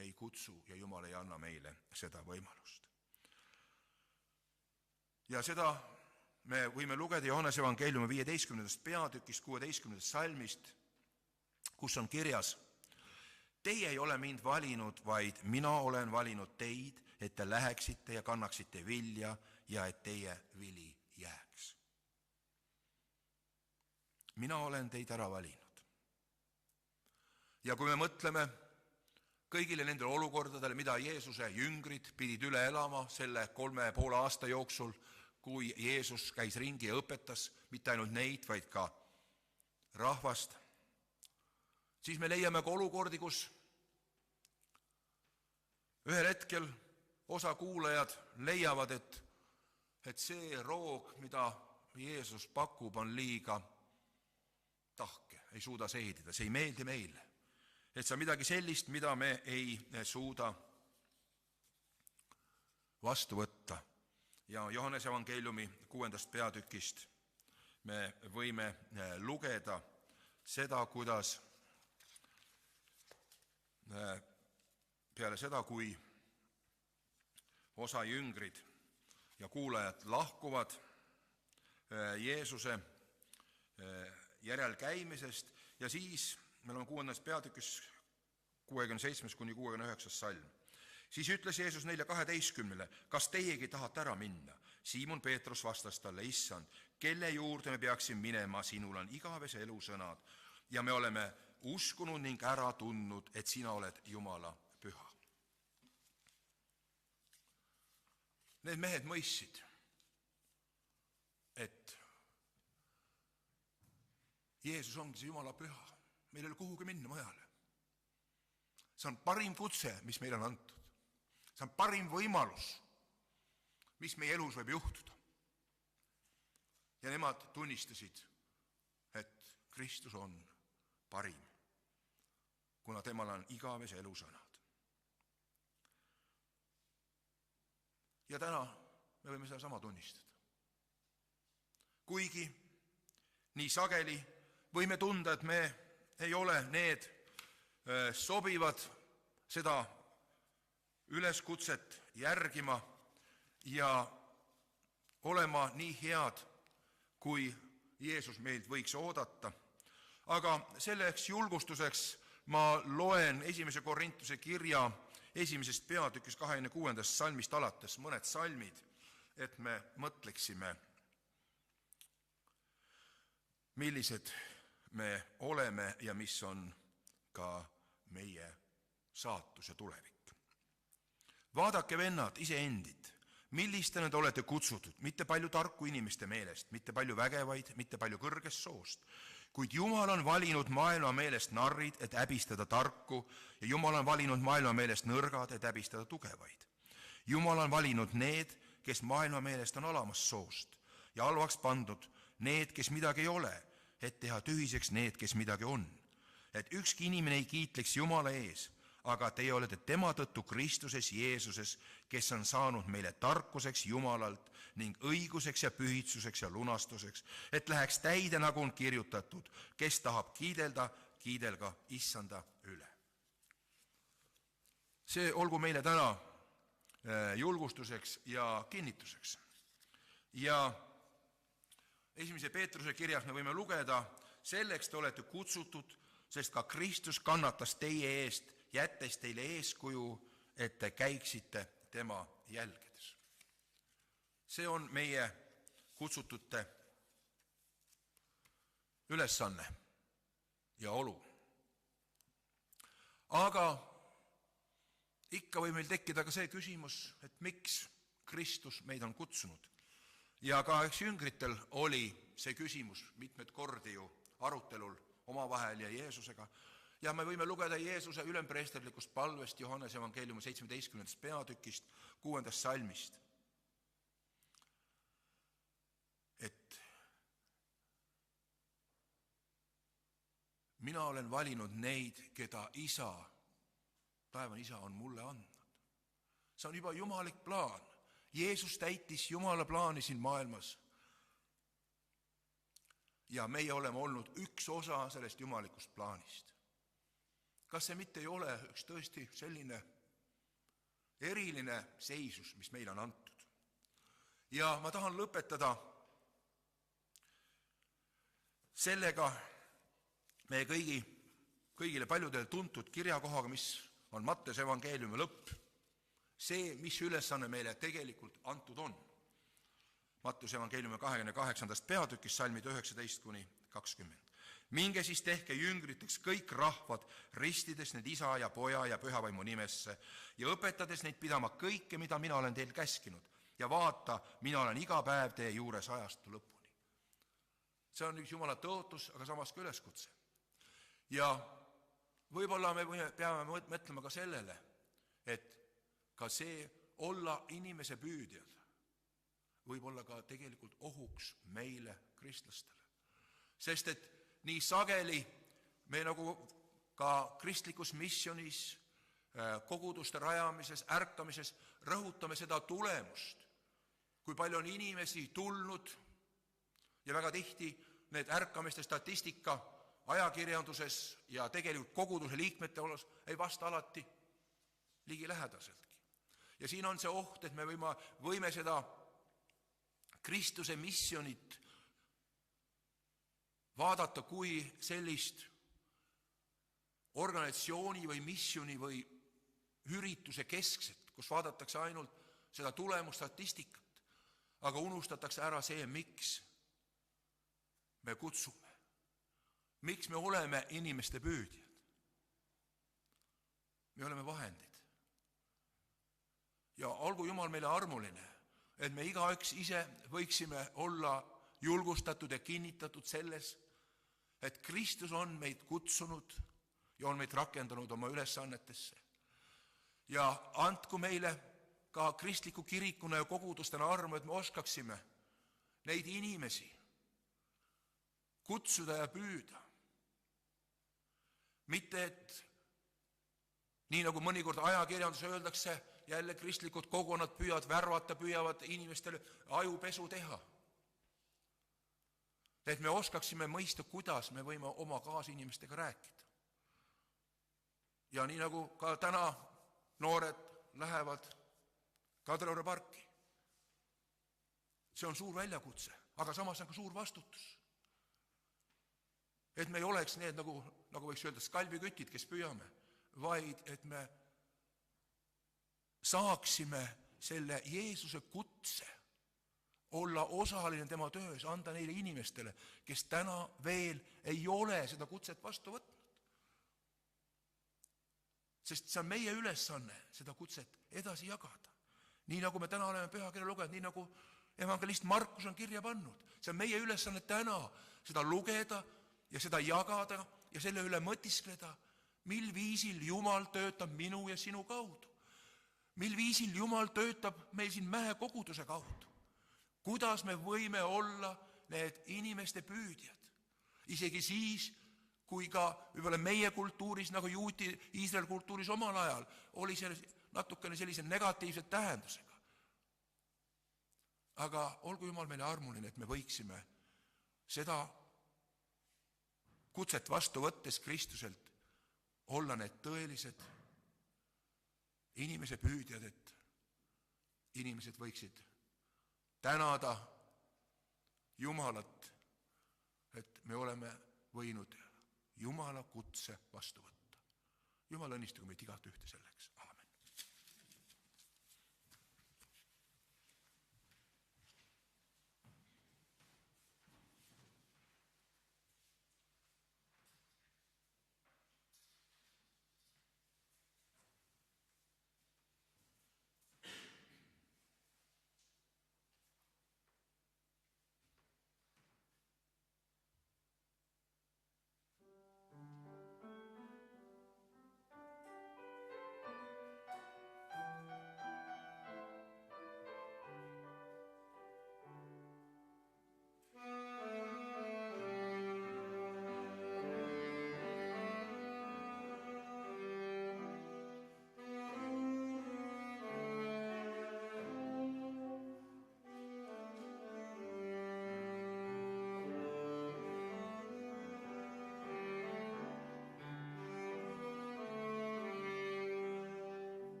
Speaker 4: ei kutsu ja Jumal ei anna meile seda võimalust. Ja seda me võime lugeda Johannese evangeeliumi 15. peatükist 16. salmist, kus on kirjas: Teie ei ole mind valinud, vaid mina olen valinud teid, et te läheksite ja kannaksite vilja ja et teie vili jääks. Mina olen teid ära valinud. Ja kui me mõtleme kõigile nendele olukordadele, mida Jeesuse jüngrid pidid üle elama selle 3,5 aasta jooksul, kui Jeesus käis ringi ja õpetas mitte ainult neid, vaid ka rahvast, siis me leiame ka olukordi, kus ühel hetkel osa kuulajad leiavad, et see roog, mida Jeesus pakub, on liiga tahke, ei suuda seedida, see ei meeldi meile. Et see on midagi sellist, mida me ei suuda vastu võtta. Ja Johannese evangeeliumi 6. peatükist me võime lugeda seda, kuidas peale seda, kui osa jüngrid ja kuulajad lahkuvad Jeesuse järelkäimisest ja siis meil on 6. peatükis 67. kuni 69. salm. Siis ütles Jeesus neile 12, kas teiegi tahate ära minna? Siimon Peetrus vastas talle: Issand, kelle juurde me peaksin minema, sinul on igavese elu sõnad ja me oleme uskunud ning ära tundnud, et sina oled Jumala püha. Need mehed mõistsid, et Jeesus ongi see Jumala püha, meil ei ole kuhugi minna mujale. See on parim kutse, mis meile on antud. See on parim võimalus, mis meie elus võib juhtuda. Ja nemad tunnistasid, et Kristus on parim, kuna temal on igavese elu sõnad. Ja täna me võime seda sama tunnistada. Kuigi nii sageli võime tunda, et me ei ole need sobivad seda üleskutset järgima ja olema nii head, kui Jeesus meilt võiks oodata. Aga selleks julgustuseks ma loen 1. Korintuse kirja 1. peatükis 26. salmist alates mõned salmid, et me mõtleksime, millised me oleme ja mis on ka meie saatus ja tulevik. Vaadake, vennad, iseendid, millistena te olete kutsutud, mitte palju tarku inimeste meelest, mitte palju vägevaid, mitte palju kõrgest soost, kuid Jumal on valinud maailma meelest narrid, et häbistada tarku, ja Jumal on valinud maailma meelest nõrgad, et häbistada tugevaid. Jumal on valinud need, kes maailma meelest on alamast soost, ja halvaks pandud need, kes midagi ei ole, et teha tühiseks need, kes midagi on. Et ükski inimene ei kiitleks Jumala ees, aga teie olete tema tõttu Kristuses Jeesuses, kes on saanud meile tarkuseks Jumalalt ning õiguseks ja pühitsuseks ja lunastuseks, et läheks täide, nagu on kirjutatud, kes tahab kiidelda, kiidelga issanda üle. See olgu meile täna julgustuseks ja kinnituseks. Ja 1. Peetruse kirjas me võime lugeda, selleks te olete kutsutud, sest ka Kristus kannatas teie eest, jättes teile eeskuju, et te käiksite tema jälgedes. See on meie kutsutute ülesanne ja olu. Aga ikka võib meil tekkida ka see küsimus, et miks Kristus meid on kutsunud. Ja ka jüngritel oli see küsimus mitmed kordi ju arutelul omavahel ja Jeesusega. Ja me võime lugeda Jeesuse ülempreesterlikust palvest Johannese evangeeliumi 17. peatükist 6. salmist. Et mina olen valinud neid, keda isa, taevane isa on mulle andnud. See on juba jumalik plaan. Jeesus täitis Jumala plaani siin maailmas. Ja meie oleme olnud üks osa sellest jumalikust plaanist. Kas see mitte ei ole üks tõesti selline eriline seisus, mis meile on antud? Ja ma tahan lõpetada sellega meie kõigile paljudele tuntud kirjakohaga, mis on Mattuse evangeeliumi lõpp. See, mis ülesanne meile tegelikult antud on. Mattuse evangeeliumi 28. peatükis salmid 19-20. Minge siis tehke jüngriteks kõik rahvad, ristides need isa ja poja ja pühavaimu nimesse ja õpetades neid pidama kõike, mida mina olen teil käskinud. Ja vaata, mina olen iga päev teie juures ajastu lõpuni. See on üks Jumala tõotus, aga samas ka üleskutse. Ja võib-olla me peame mõtlema ka sellele, et ka see olla inimese püüdjad võib olla ka tegelikult ohuks meile, kristlastele. Sest et nii sageli me nagu ka kristlikus missionis, koguduste rajamises, ärkamises rõhutame seda tulemust, kui palju on inimesi tulnud ja väga tihti need ärkamiste statistika ajakirjanduses ja tegelikult koguduse liikmete olas ei vasta alati ligilähedaseltki. Ja siin on see oht, et me võime seda Kristuse missionit vaadata kui sellist organisatsiooni või missioni või ürituse keskset, kus vaadatakse ainult seda tulemusstatistikat, aga unustatakse ära see, miks me kutsume, miks me oleme inimeste püüdjad. Me oleme vahendid. Ja olgu Jumal meile armuline, et me igaüks ise võiksime olla julgustatud ja kinnitatud selles, et Kristus on meid kutsunud ja on meid rakendanud oma ülesannetesse. Ja andku meile ka kristliku kirikuna ja kogudustena armu, et me oskaksime neid inimesi kutsuda ja püüda. Mitte, et nii nagu mõnikord ajakirjanduse öeldakse, jälle kristlikud kogukonnad püüavad värvata, püüavad inimestele ajupesu teha. Et me oskaksime mõista, kuidas me võime oma kaasinimestega rääkida. Ja nii nagu ka täna noored lähevad Kadriorgu parki. See on suur väljakutse, aga samas on ka suur vastutus. Et me ei oleks need, nagu võiks öelda, skalbikütid, kes püüame, vaid et me saaksime selle Jeesuse kutse olla osaline tema töös, anda neile inimestele, kes täna veel ei ole seda kutset vastu võtnud. sest see on meie ülesanne seda kutset edasi jagada. Nii nagu me täna oleme pühakirja lugenud, nii nagu evangelist Markus on kirja pannud. See on meie ülesanne täna seda lugeda ja seda jagada ja selle üle mõtiskleda, mil viisil Jumal töötab minu ja sinu kaudu. Mil viisil Jumal töötab meil siin Mäekoguduse kaudu. Kuidas me võime olla need inimeste püüdjad. Isegi siis, kui ka võib-olla meie kultuuris, nagu juuti Iisraeli kultuuris omal ajal, oli see natukene sellise negatiivse tähendusega. Aga olgu Jumal meile armuline, et me võiksime seda kutset vastu võttes Kristuselt olla need tõelised inimese püüdjad, et inimesed võiksid tänada Jumalat, et me oleme võinud Jumala kutse vastu võtta. Jumal õnnistagu meid igat ühte selleks. Aamen.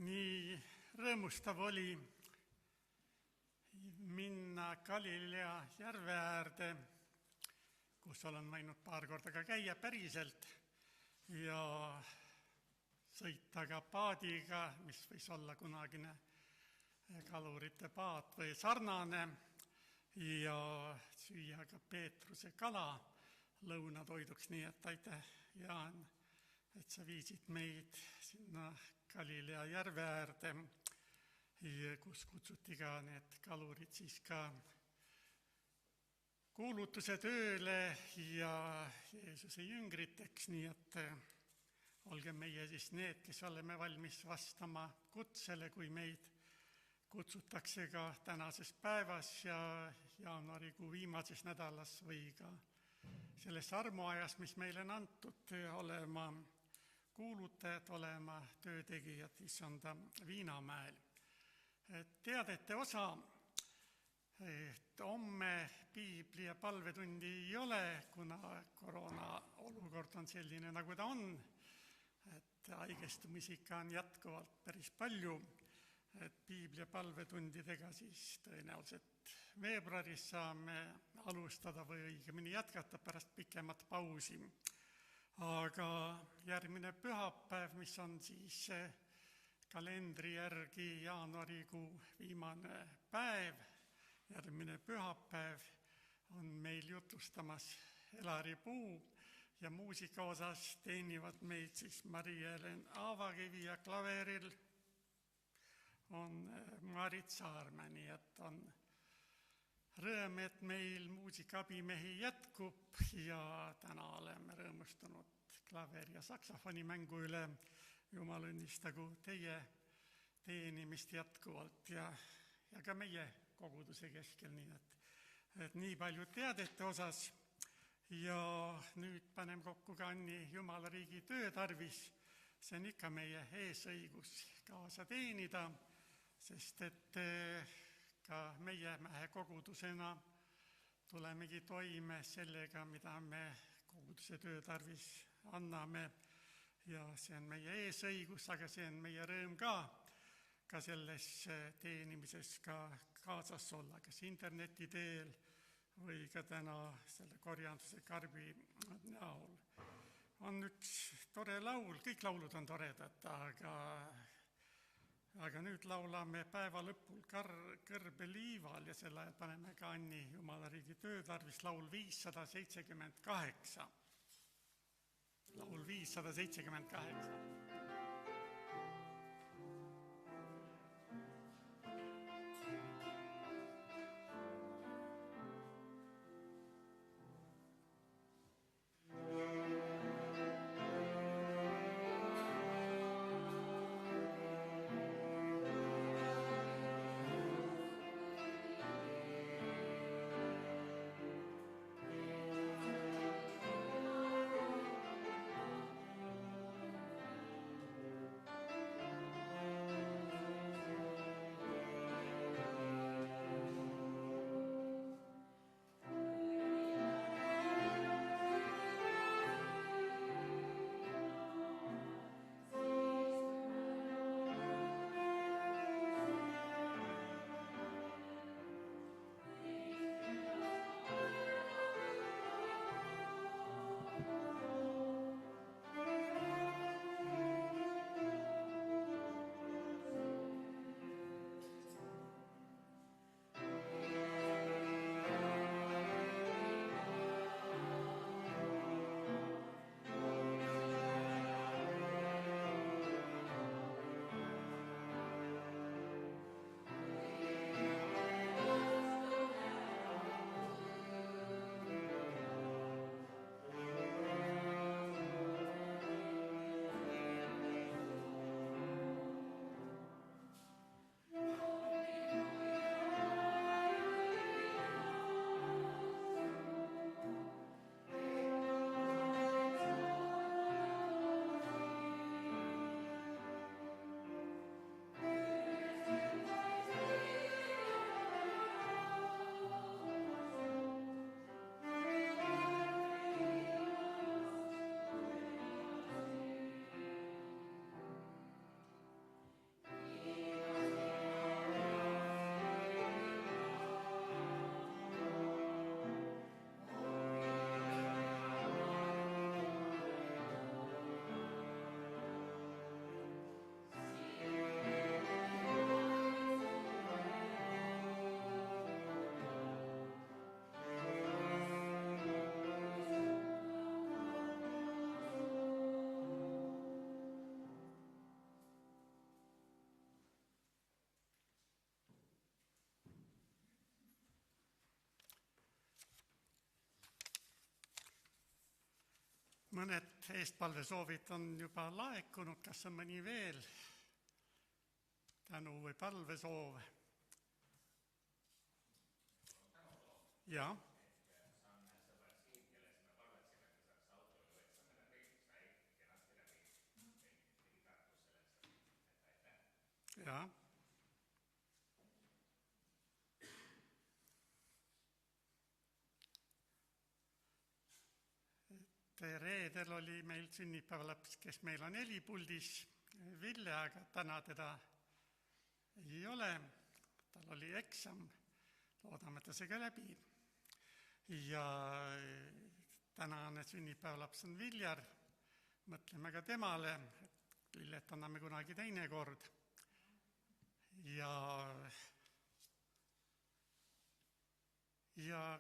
Speaker 3: Nii rõõmustav oli minna Galilea järve äärde, kus olen võinud paar korda ka käia päriselt ja sõita ka paadiga, mis võis olla kunagine kalurite paat või sarnane, ja süüa ka Peetruse kala lõunatoiduks, nii et aitäh, Jaan, et sa viisid meid sinna Galilea järve äärde, kus kutsuti ka need kalurid siis ka kuulutuse tööle ja Jeesuse jüngriteks, nii et olge meie siis need, kes oleme valmis vastama kutsele, kui meid kutsutakse ka tänases päevas ja jaanuarikuu viimases nädalas või ka selles armuajas, mis meile on antud, olema kuulutajad olema töötegijad issanda Viinamäel. Teadete osa, et homme piibli- ja palvetundi ei ole, kuna koroona olukord on selline, nagu ta on, et haigestumisi ikka on jätkuvalt päris palju, et piibli- ja palvetundidega siis tõenäoliselt veebruaris saame alustada või õigemini jätkata pärast pikemat pausi. Aga järgmine pühapäev, mis on siis kalendri järgi jaanuarikuu viimane päev, järgmine pühapäev on meil jutlustamas Elari Puu ja muusika osas teenivad meid siis Mari-Helen Aavakivi ja klaveril on Marit Saarma, nii et on rõõm, et meil muusikaabimehi jätkub ja täna oleme rõõmustunud klaveri- ja saksofoni mängu üle. Jumal õnnistagu teie teenimist jätkuvalt ja ka meie koguduse keskel, nii et nii palju teadete osas. Ja nüüd panem kokku ka Anni Jumala riigi töö tarvis. See on ikka meie eesõigus kaasa teenida, sest et ka meie Mähe kogudusena tulemegi toime sellega, mida me koguduse töö tarvis anname. Ja see on meie eesõigus, aga see on meie rõõm ka selles teenimises ka kaasas olla, kas interneti teel või ka täna selle korjanduse karbi näol. On üks tore laul, kõik laulud on toredad, aga nüüd laulame päeva lõpul kõrbeliival ja selle ajal paneme ka Anni Jumala riigi töö tarvis laul 578. Laul 578. Mõned eestpalvesoovid on juba laekunud, kas on mõni veel tänu- või palvesoov? Jaa. Jaa. Reedel oli meil sünnipäevalaps, kes meil on helipuldis, Ville, aga täna teda ei ole. Tal oli eksam, loodame, et ta sai ka läbi. Ja tänane sünnipäevalaps on Viljar, mõtleme ka temale, et lillet anname kunagi teine kord. Ja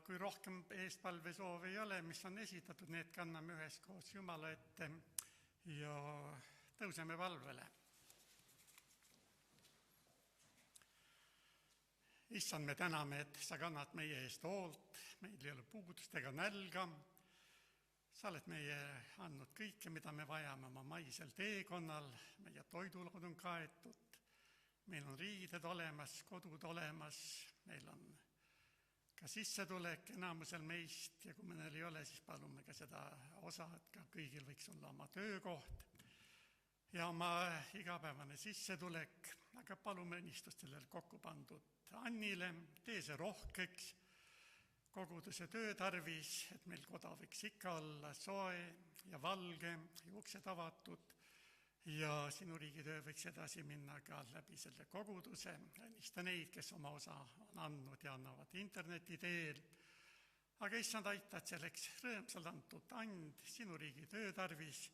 Speaker 3: kui rohkem eestpalvesoove ei ole, mis on esitatud, need kanname üheskoos Jumala ette ja tõuseme valvele. Issand, me täname, et sa kannad meie eest hoolt, meil ei ole puudust ega nälga. Sa oled meie andnud kõike, mida me vajame oma maisel teekonnal, meie toidulaud on kaetud, meil on riided olemas, kodud olemas, meil on ka sissetulek enamusel meist ja kui mõnel ei ole, siis palume ka seda osa, et ka kõigil võiks olla oma töökoht ja oma igapäevane sissetulek, aga palume õnnistust sellele kokku pandud Annile, tee see rohkeks koguduse töö tarvis, et meil koda võiks ikka olla soe ja valge ja uksed avatud ja sinu riigitöö võiks edasi minna ka läbi selle koguduse. Õnnista neid, kes oma osa on andnud ja annavad interneti teel. Aga issand, aita, et selleks rõõmsalt antud and sinu riigitöö tarvis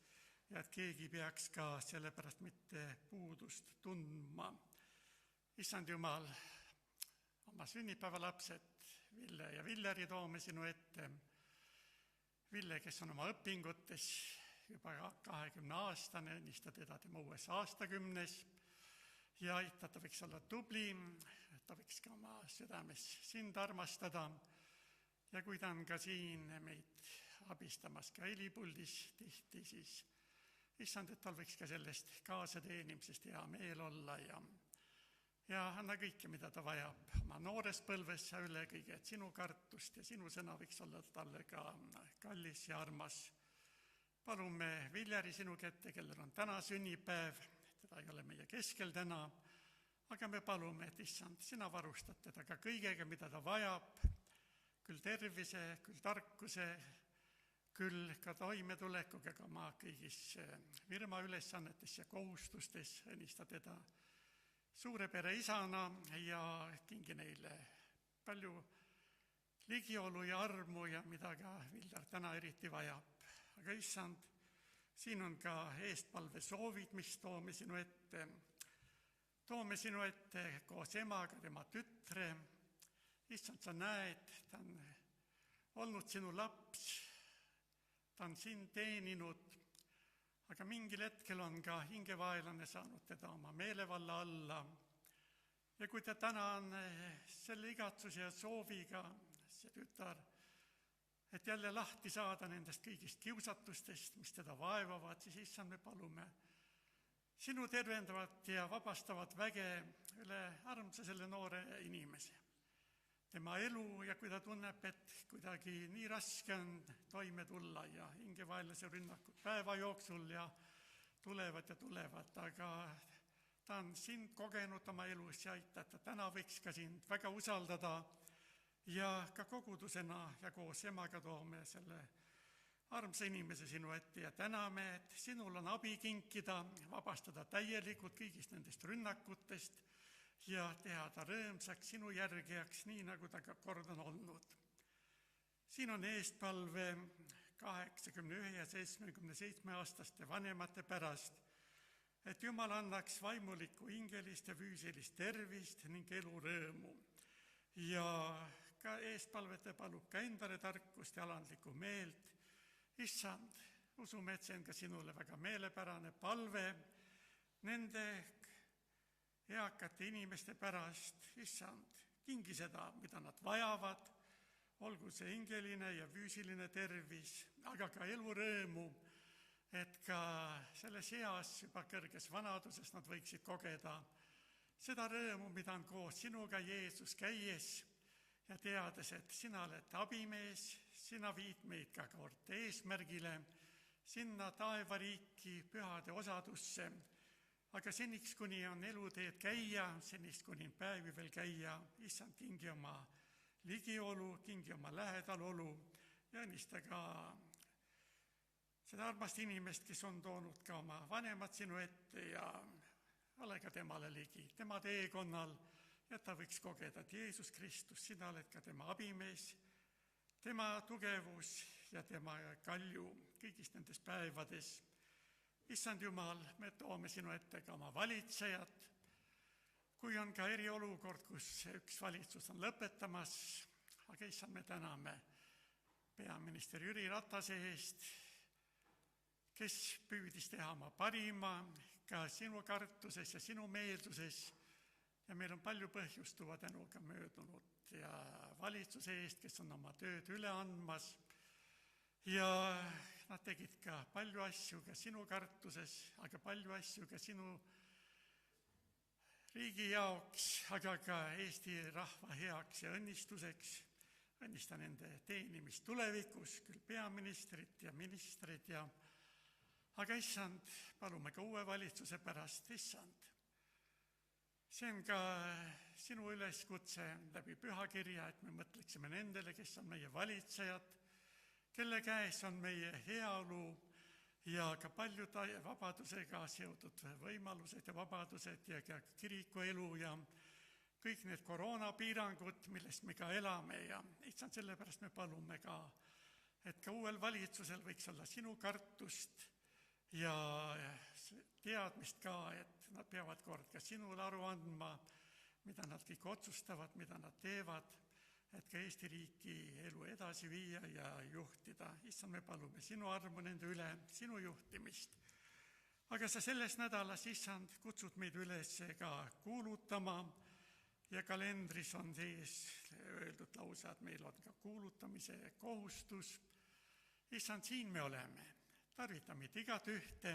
Speaker 3: ja et keegi peaks ka sellepärast mitte puudust tundma. Issand Jumal, oma sünnipäevalapsed Ville ja Villeri toome sinu ette. Ville, kes on oma õpingutes juba 20-aastane, õnnista teda tema uues aastakümnes ja aita, ta võiks olla tubli, ta võiks ka oma südames sind armastada ja kui ta on ka siin meid abistamas ka helipuldis tihti, siis issand, et tal võiks ka sellest kaasateenimisest hea meel olla ja anna kõike, mida ta vajab oma noores põlves ja üle kõige, et sinu kartust ja sinu sõna võiks olla talle ka kallis ja armas. Palume Viljari sinu kätte, kellel on täna sünnipäev, teda ei ole meie keskel täna, aga me palume, et issand, sina varustad teda ka kõigega, mida ta vajab, küll tervise, küll tarkuse, küll ka toimetulekuga ka oma kõigis firma ülesannetes ja kohustustes, õnnista teda suure pere isana ja kingi neile palju ligiolu ja armu ja mida ka Viljar täna eriti vajab. Aga issand, siin on ka eestpalve soovid, mis toome sinu ette. Toome sinu ette koos emaga, tema tütre. Issand, sa näed, ta on olnud sinu laps, ta on sind teeninud, aga mingil hetkel on ka hingevaelane saanud teda oma meelevalla alla. Ja kui ta täna on selle igatsuse ja sooviga, see tütar, et jälle lahti saada nendest kõigist kiusatustest, mis teda vaevavad, siis issand, me palume sinu tervendavat ja vabastavat väge üle armsa selle noore inimese. Tema elu ja kui ta tunneb, et kuidagi nii raske on toime tulla ja hingevaenlase rünnakud päeva jooksul ja tulevad, aga ta on sind kogenud oma elus ja aita, et ta täna võiks ka sind väga usaldada ja ka kogudusena ja koos emaga toome selle armsa inimese sinu ette ja täname, et sinul on abi kinkida, vabastada täielikult kõigist nendest rünnakutest ja teha ta rõõmsaks sinu järgijaks, nii nagu ta ka kord on olnud. Siin on eestpalve 81 ja 77-aastaste vanemate pärast, et Jumal annaks vaimulikku, hingelist ja füüsilist tervist ning elurõõmu ja ka eestpalvete palub ka endale tarkust ja alandlikku meelt. Issand, usume, et see on ka sinule väga meelepärane palve nende eakate inimeste pärast. Issand, kingi seda, mida nad vajavad, olgu see hingeline ja füüsiline tervis, aga ka elurõõmu, et ka selles eas juba kõrges vanaduses nad võiksid kogeda seda rõõmu, mida on koos sinuga Jeesus käies ja teades, et sina oled abimees, sina viid meid ka kord eesmärgile, sinna taevariiki, pühade osadusse. aga seniks, kuni on eluteed käia, seniks, kuni on päevi veel käia, issand, kingi oma ligiolu, kingi oma lähedalolu ja õnnista ka seda armast inimest, kes on toonud ka oma vanemad sinu ette ja ole ka temale ligi, tema teekonnal, et ta võiks kogeda, et Jeesus Kristus, sina oled ka tema abimees, tema tugevus ja tema kalju kõigis nendes päevades. Issand Jumal, me toome sinu ette ka oma valitsejad, kui on ka eriolukord, kus üks valitsus on lõpetamas, aga issand, me täname peaminister Jüri Ratase eest, kes püüdis teha oma parima ka sinu kartuses ja sinu meelsuses ja meil on palju põhjust tuua tänu ka möödunud ja valitsuse eest, kes on oma tööd üle andmas ja nad tegid ka palju asju ka sinu kartuses, aga palju asju ka sinu riigi jaoks, aga ka Eesti rahva heaks ja õnnistuseks. Õnnista nende teenimist tulevikus, küll peaministrit ja ministrid ja aga issand, palume ka uue valitsuse pärast, issand. See on ka sinu üleskutse läbi pühakirja, et me mõtleksime nendele, kes on meie valitsejad, kelle käes on meie heaolu ja ka paljud vabadusega seotud võimalused ja vabadused ja ka kirikuelu ja kõik need koroonapiirangud, millest me ka elame ja issand, sellepärast me palume ka, et ka uuel valitsusel võiks olla sinu kartust ja teadmist ka, et nad peavad kord ka sinule aru andma, mida nad kõik otsustavad, mida nad teevad, et ka Eesti riiki elu edasi viia ja juhtida. Issand, me palume sinu armu nende üle, sinu juhtimist. Aga sa selles nädalas, issand, kutsud meid üles ka kuulutama ja kalendris on sees öeldud lausa, et meil on ka kuulutamise kohustus. Issand, siin me oleme. Tarvitame igat ühte,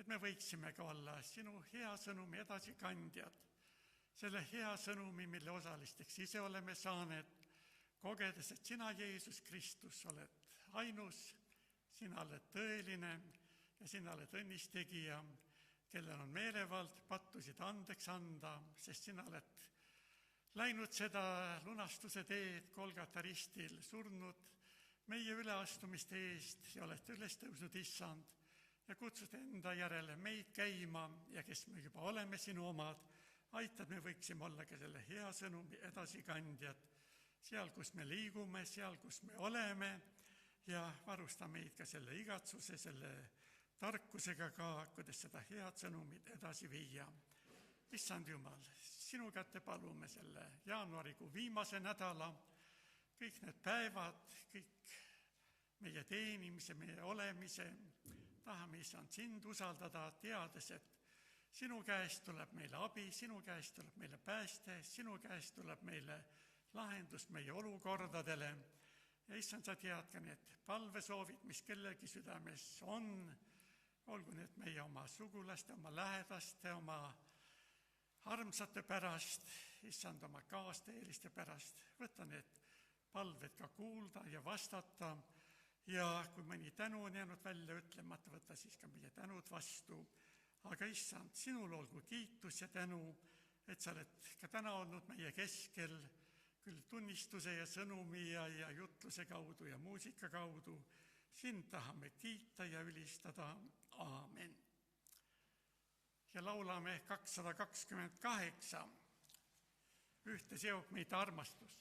Speaker 3: et me võiksime ka olla sinu hea sõnumi edasikandjad. Selle hea sõnumi, mille osalisteks ise oleme saanud, kogedes, et sina, Jeesus Kristus, oled ainus, sina oled tõeline ja sina oled õnnistegija, kellel on meelevald pattusid andeks anda, sest sina oled läinud seda lunastuse teed Golgata ristil, surnud meie üleastumiste eest ja oled üles tõusnud, issand, ja kutsud enda järele meid käima ja kes me juba oleme sinu omad, aitad, me võiksime olla ka selle hea sõnumi edasikandjad, seal, kus me liigume, seal, kus me oleme ja varusta meid ka selle igatsuse, selle tarkusega ka, kuidas seda head sõnumit edasi viia. Issand Jumal, sinu kätte palume selle jaanuarikuu viimase nädala, kõik need päevad, kõik meie teenimise, meie olemise, tahame, issand, sind usaldada, teades, et sinu käest tuleb meile abi, sinu käest tuleb meile pääste, sinu käest tuleb meile lahendus meie olukordadele. Ja issand, sa tead ka need palvesoovid, mis kellegi südames on, olgu need meie oma sugulaste, oma lähedaste, oma armsate pärast, issand, oma kaasteeliste pärast, võta need palved ka kuulda ja vastata ja kui mõni tänu on jäänud välja ütlemata, võta siis ka meie tänud vastu. Aga issand, sinul olgu kiitus ja tänu, et sa oled ka täna olnud meie keskel, küll tunnistuse ja sõnumi ja jutluse kaudu ja muusika kaudu. Sind tahame kiita ja ülistada. Aamen. Ja laulame 228. Ühte seob meid armastus.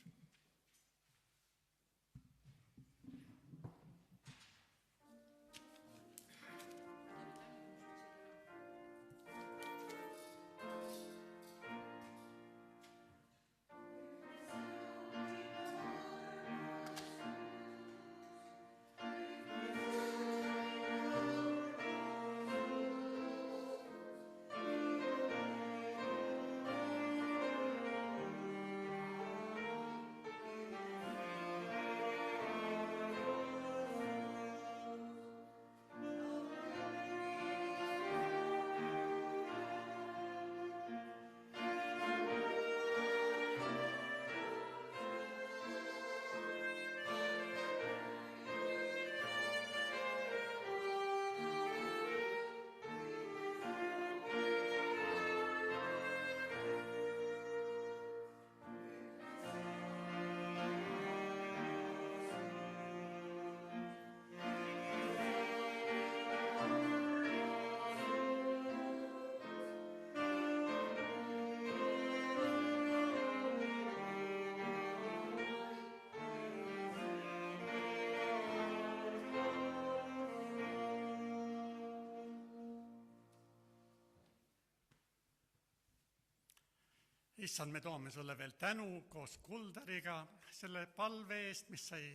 Speaker 3: Issand, me toome sulle veel tänu koos Kuldariga selle palve eest, mis sai,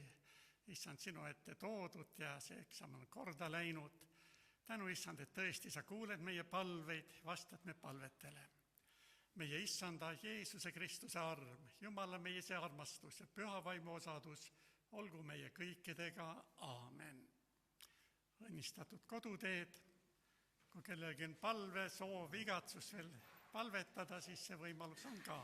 Speaker 3: Issand, sinu ette toodud ja see eksam on korda läinud. Tänu, Issand, et tõesti sa kuuled meie palveid, vastad me palvetele. Meie Issanda Jeesuse Kristuse arm, Jumala meie see armastus ja püha vaimu osadus olgu meie kõikidega. Aamen. Õnnistatud koduteed. Kui kellelgi on palve, soov, igatsus veel palvetada, siis see võimalus on ka.